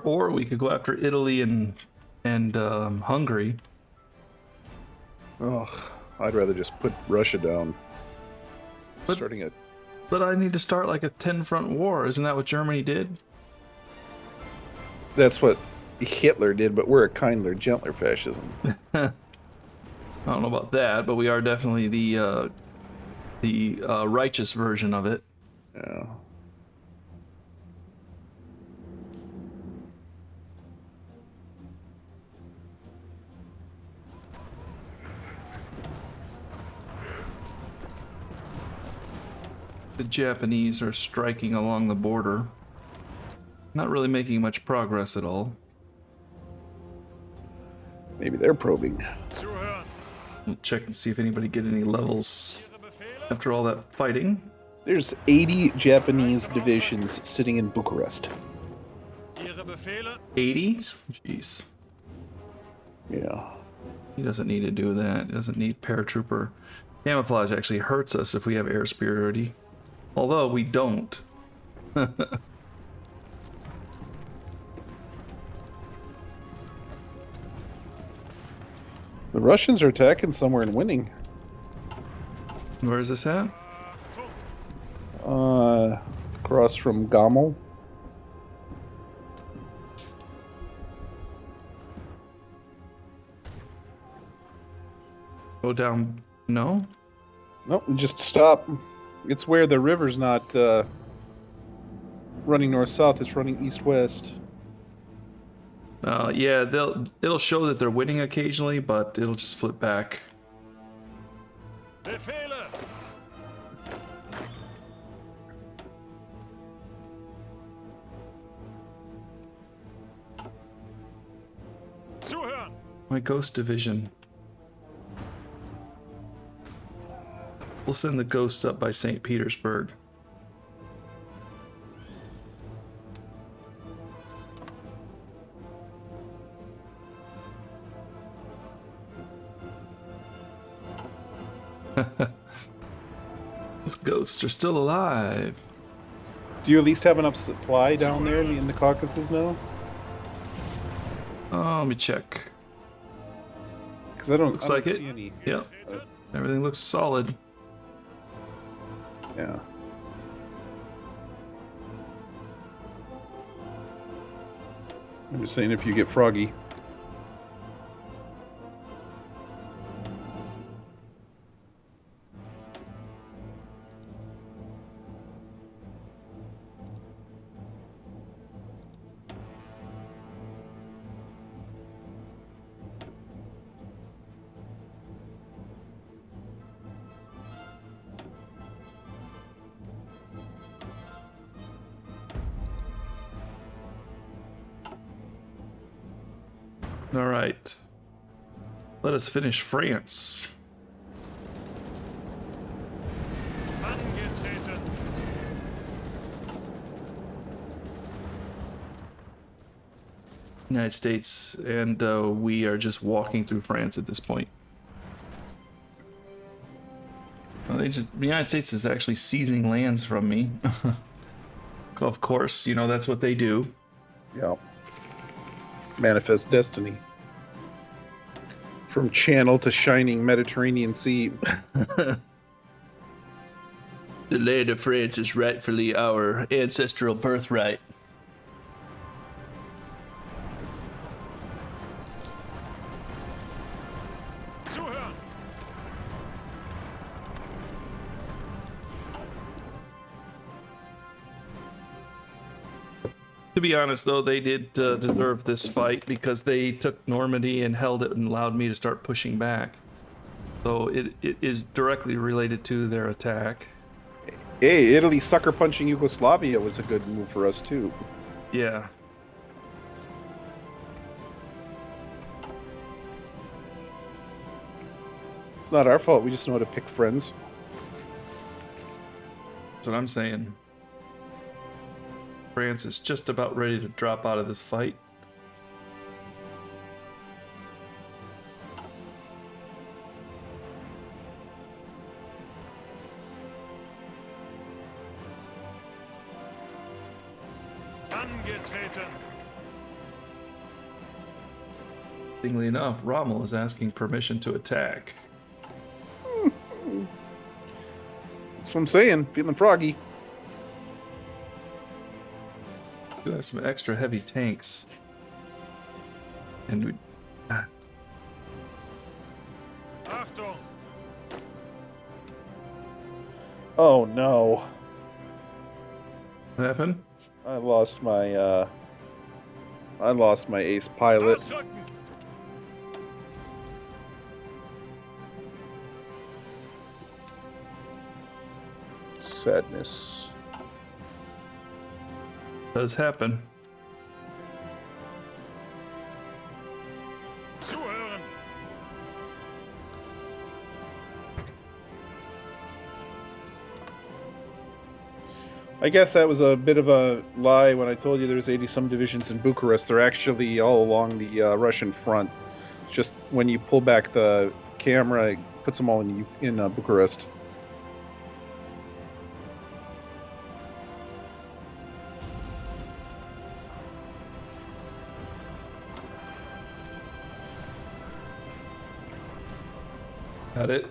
Or we could go after Italy and Hungary. Ugh, I'd rather just put Russia down. But- Starting it. But I need to start like a 10-front war. Isn't that what Germany did? That's what Hitler did, but we're a kinder, gentler fascism. I don't know about that, but we are definitely the righteous version of it. Yeah. The Japanese are striking along the border. Not really making much progress at all. Maybe they're probing. Zuhören! We'll check and see if anybody get any levels Ihre Befehle? after all that fighting. There's 80 Japanese divisions sitting in Bucharest. Ihre Befehle? 80? Jeez. Yeah. He doesn't need to do that. Doesn't need paratrooper. Camouflage actually hurts us if we have air superiority. Although we don't. The Russians are attacking somewhere and winning. Where is this at? Across from Gomel. Go down. No? Nope, just stop. It's where the river's not running north-south, it's running east-west. Yeah, it'll show that they're winning occasionally, but it'll just flip back. Befehle! Zuhören! My ghost division. We'll send the ghosts up by St. Petersburg. Those ghosts are still alive. Do you at least have enough supply down there in the Caucasus now? Let me check. Because I don't, Looks I don't like it. see any. Yep. Everything looks solid. Yeah. I'm just saying if you get froggy. All right. Let us finish France. Angetreten. United States, and we are just walking through France at this point. Well, the United States is actually seizing lands from me. Of course, you know, that's what they do. Yeah. Manifest destiny. From Channel to shining Mediterranean Sea. The land of France is rightfully our ancestral birthright. Zuhören. To be honest, though, they did deserve this fight because they took Normandy and held it and allowed me to start pushing back. So it is directly related to their attack. Hey, Italy sucker punching Yugoslavia was a good move for us too. Yeah. It's not our fault. We just know how to pick friends. That's what I'm saying. France is just about ready to drop out of this fight. Angetreten. Interestingly enough, Rommel is asking permission to attack. That's what I'm saying. Feeling froggy. We have some extra heavy tanks. And we... Achtung. Oh no. What happened? I lost my ace pilot. Ausrücken. Sadness. Does happen. Zuhören. I guess that was a bit of a lie when I told you there's 80-some divisions in Bucharest. They're actually all along the Russian front. Just when you pull back the camera, it puts them all in Bucharest. Got it.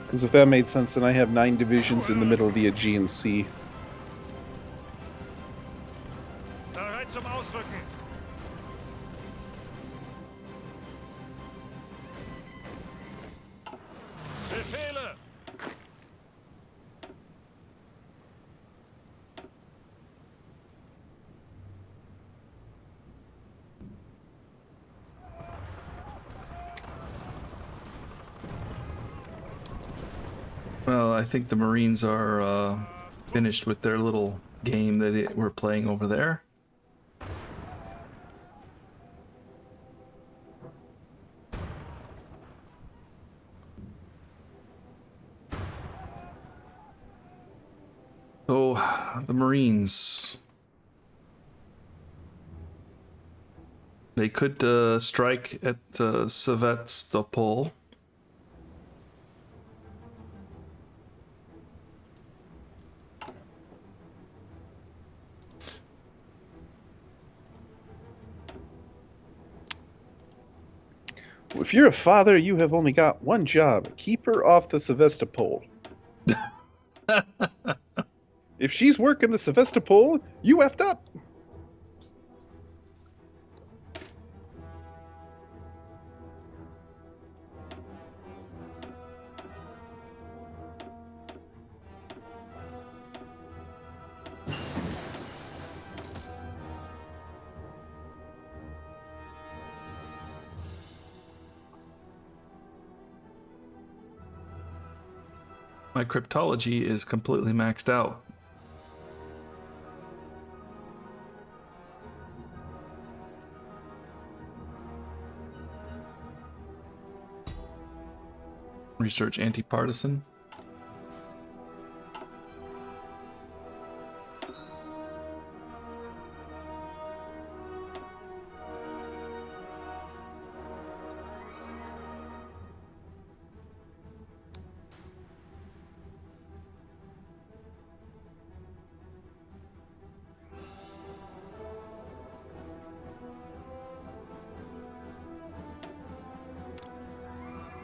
Because if that made sense, then I have 9 divisions in the middle of the Aegean Sea. Bereit zum Ausrücken. Befehle. Well, I think the Marines are finished with their little game that they were playing over there. So, the Marines. They could strike at Sevastopol. If you're a father, you have only got one job. Keep her off the Sevastopol. If she's working the Sevastopol, you effed up. my cryptology is completely maxed out. Research anti-partisan.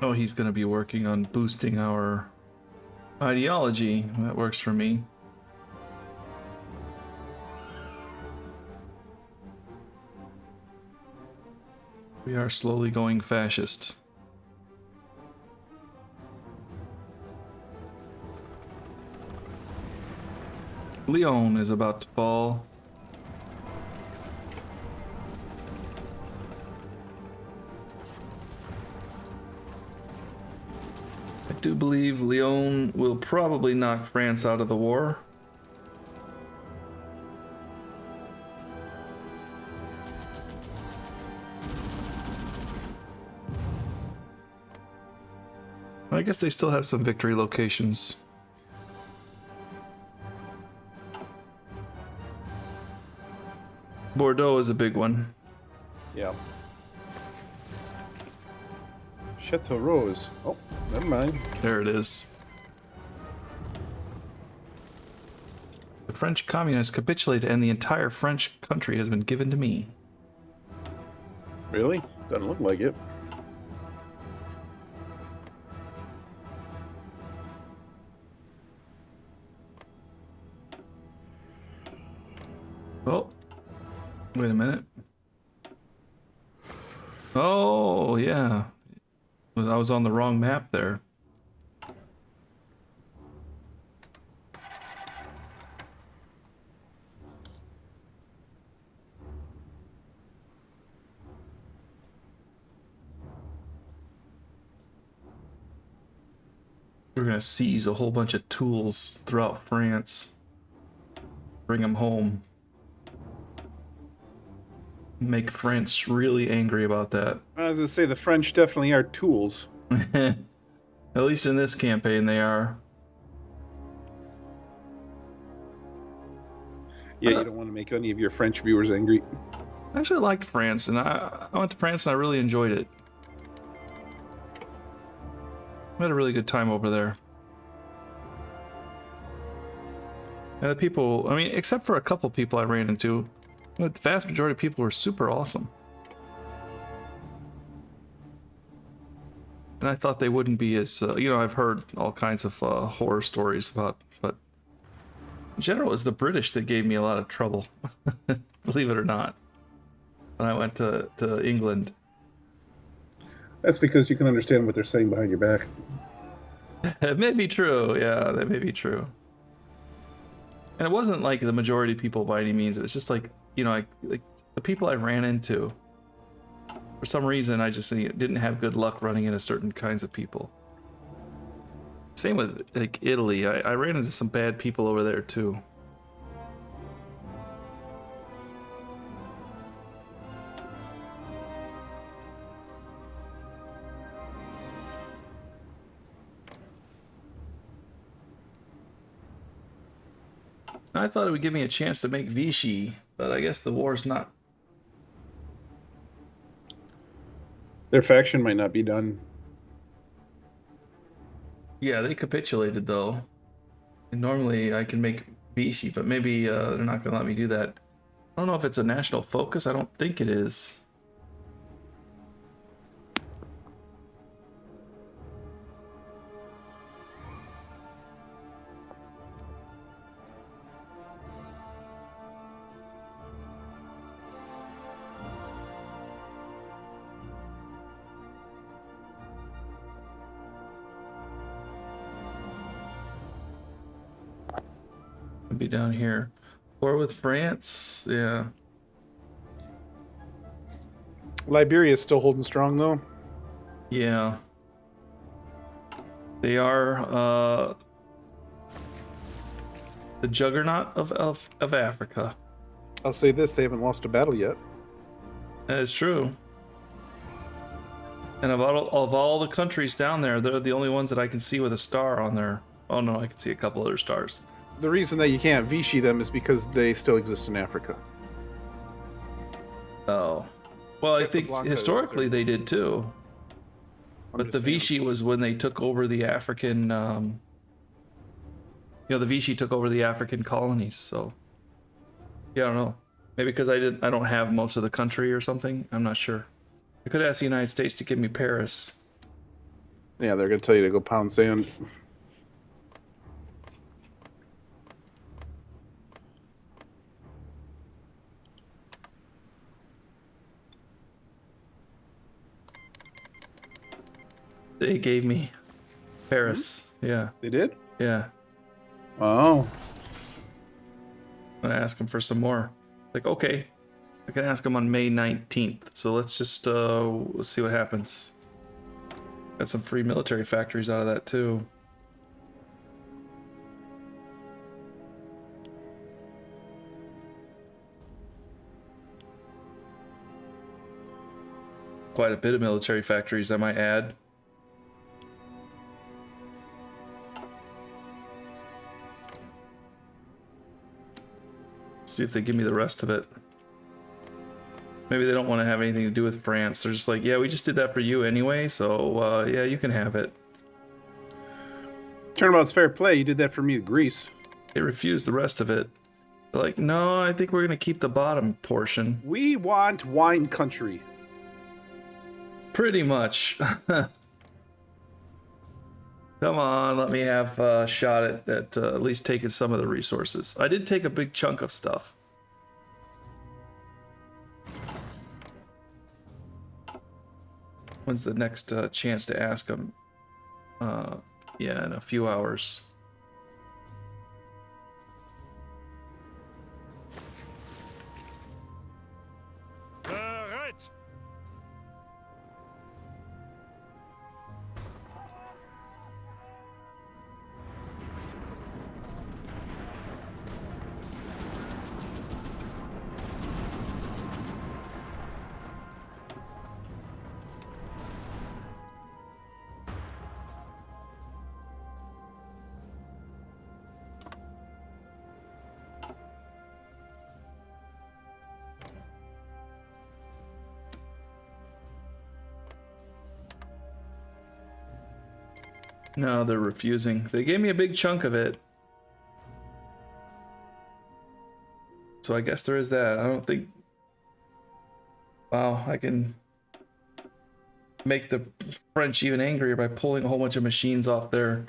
Oh, he's going to be working on boosting our ideology. That works for me. We are slowly going fascist. Leon is about to fall. I do believe Leon will probably knock France out of the war. I guess they still have some victory locations. Bordeaux is a big one. Yeah. Chateau Rose. Oh, never mind. There it is. The French communists capitulated and the entire French country has been given to me. Really? Doesn't look like it. Oh, wait a minute. Oh, yeah. I was on the wrong map there. We're gonna seize a whole bunch of tools throughout France. Bring them home. Make France really angry about that. I was gonna say the French definitely are tools. At least in this campaign they are. Yeah, you don't want to make any of your French viewers angry. I actually liked France, and I went to France and I really enjoyed it. I had a really good time over there. And the people, I mean, except for a couple people I ran into, the vast majority of people were super awesome. And I thought they wouldn't be as, you know, I've heard all kinds of horror stories about, but in general, it was the British that gave me a lot of trouble, believe it or not, when I went to England. That's because you can understand what they're saying behind your back. It may be true, yeah, that may be true. And it wasn't like the majority of people by any means. It was just like, you know, like the people I ran into. For some reason, I just didn't have good luck running into certain kinds of people. Same with like Italy. I ran into some bad people over there too. I thought it would give me a chance to make Vichy, but I guess the war's not. Their faction might not be done. Yeah, they capitulated though. And normally I can make Vichy, but maybe they're not gonna let me do that. I don't know if it's a national focus. I don't think it is. Be down here. War with France, yeah. Liberia is still holding strong though. Yeah. They are The juggernaut of Africa. I'll say this: they haven't lost a battle yet. That is true. And of all the countries down there, they're the only ones that I can see with a star on there. Oh no, I can see a couple other stars. The reason that you can't Vichy them is because they still exist in Africa. Oh. Well, I think Casablanca historically is they did too. But the Vichy was when they took over the African, the Vichy took over the African colonies. So, yeah, I don't know. Maybe because I don't have most of the country or something. I'm not sure. I could ask the United States to give me Paris. Yeah, they're going to tell you to go pound sand. They gave me Paris. Yeah. They did? Yeah. Oh. I'm gonna ask them for some more. Like, okay, I can ask them on May 19th. So let's just let's see what happens. Got some free military factories out of that too. Quite a bit of military factories, I might add. See if they give me the rest of it. Maybe they don't want to have anything to do with France. They're just like, yeah, we just did that for you anyway, so yeah, you can have it. Turnabout's fair play. You did that for me with Greece. They refused the rest of it. They're like, no, I think we're gonna keep the bottom portion. We want wine country. Pretty much. Come on, let me have a shot at least taking some of the resources. I did take a big chunk of stuff. When's the next chance to ask them? Yeah, in a few hours. Bereit! No, they're refusing. They gave me a big chunk of it. So I guess there is that. I don't think... Wow, I can make the French even angrier by pulling a whole bunch of machines off their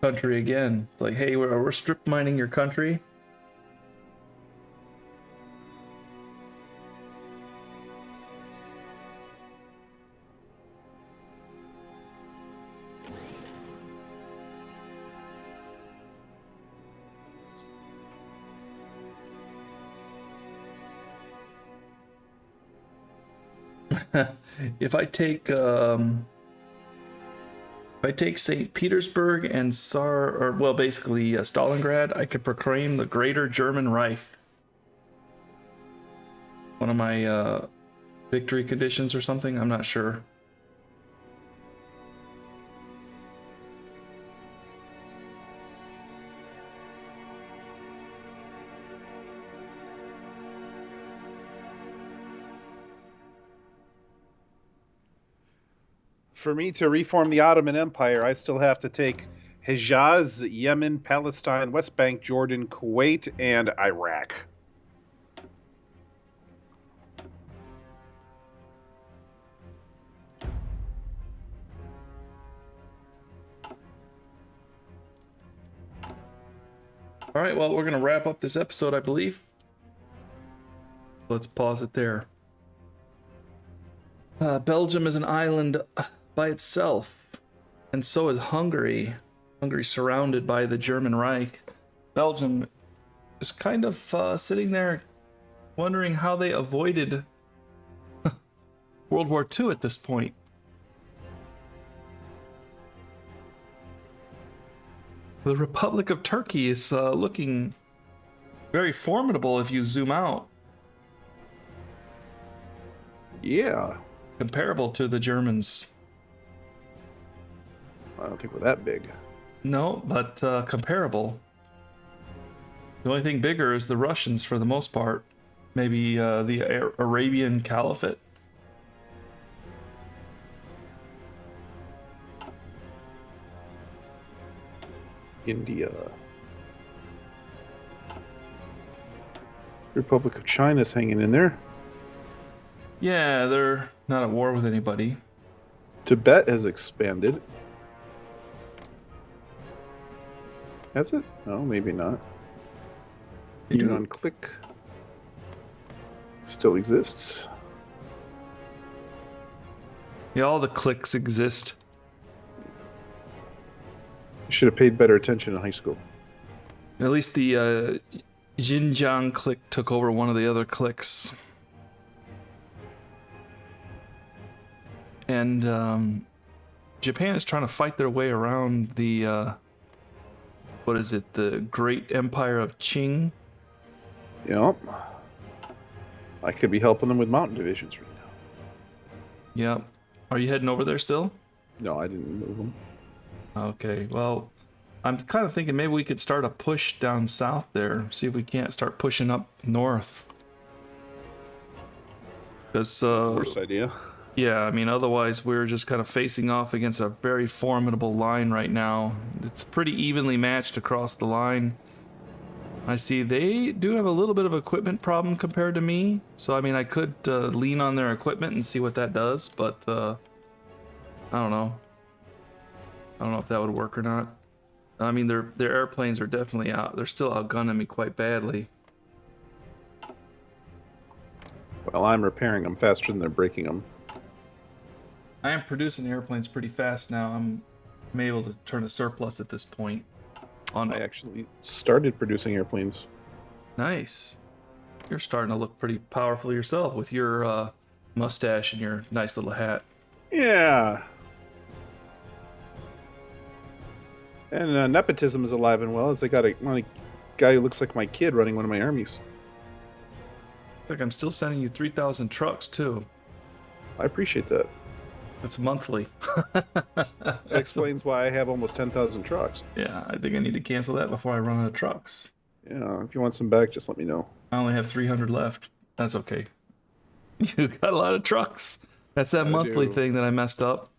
country again. It's like, hey, we're strip mining your country. If I take St. Petersburg and basically Stalingrad, I could proclaim the Greater German Reich. One of my victory conditions or something, I'm not sure. For me to reform the Ottoman Empire, I still have to take Hejaz, Yemen, Palestine, West Bank, Jordan, Kuwait, and Iraq. All right, well, we're going to wrap up this episode, I believe. Let's pause it there. Belgium is an island by itself, and so is Hungary. Hungary surrounded by the German Reich. Belgium is kind of sitting there wondering how they avoided World War II at this point. The Republic of Turkey is looking very formidable if you zoom out, Yeah. comparable to the Germans. I don't think we're that big. No, but comparable. The only thing bigger is the Russians for the most part. Maybe the Arabian Caliphate. India. Republic of China's hanging in there. Yeah, they're not at war with anybody. Tibet has expanded. Has it? No, maybe not. They do. Yunnan Click still exists. Yeah, all the cliques exist. You should have paid better attention in high school. At least the Xinjiang clique took over one of the other cliques. And Japan is trying to fight their way around the, what is it, the Great Empire of Qing? Yep. I could be helping them with mountain divisions right now. Yep. Are you heading over there still? No, I didn't move them. Okay, well, I'm kind of thinking maybe we could start a push down south there, see if we can't start pushing up north. Because, Worst idea. yeah, I mean, otherwise we're just kind of facing off against a very formidable line right now. It's pretty evenly matched across the line. I see they do have a little bit of equipment problem compared to me, so I mean, I could lean on their equipment and see what that does, but I don't know. I don't know if that would work or not. I mean, their airplanes are definitely out. They're still outgunning me quite badly. Well, I'm repairing them faster than they're breaking them. I am producing airplanes pretty fast now. I'm able to turn a surplus at this point. I actually started producing airplanes. Nice. You're starting to look pretty powerful yourself with your mustache and your nice little hat. Yeah. And nepotism is alive and well, as they got a guy who looks like my kid running one of my armies. Like I'm still sending you 3,000 trucks too. I appreciate that. That's monthly. That explains why I have almost 10,000 trucks. Yeah, I think I need to cancel that before I run out of trucks. Yeah, if you want some back, just let me know. I only have 300 left. That's okay. You got a lot of trucks. That's that monthly thing that I messed up.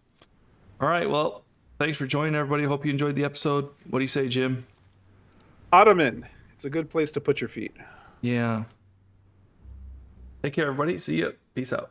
All right, well, thanks for joining, everybody. Hope you enjoyed the episode. What do you say, Jim? Ottoman. It's a good place to put your feet. Yeah. Take care, everybody. See ya. Peace out.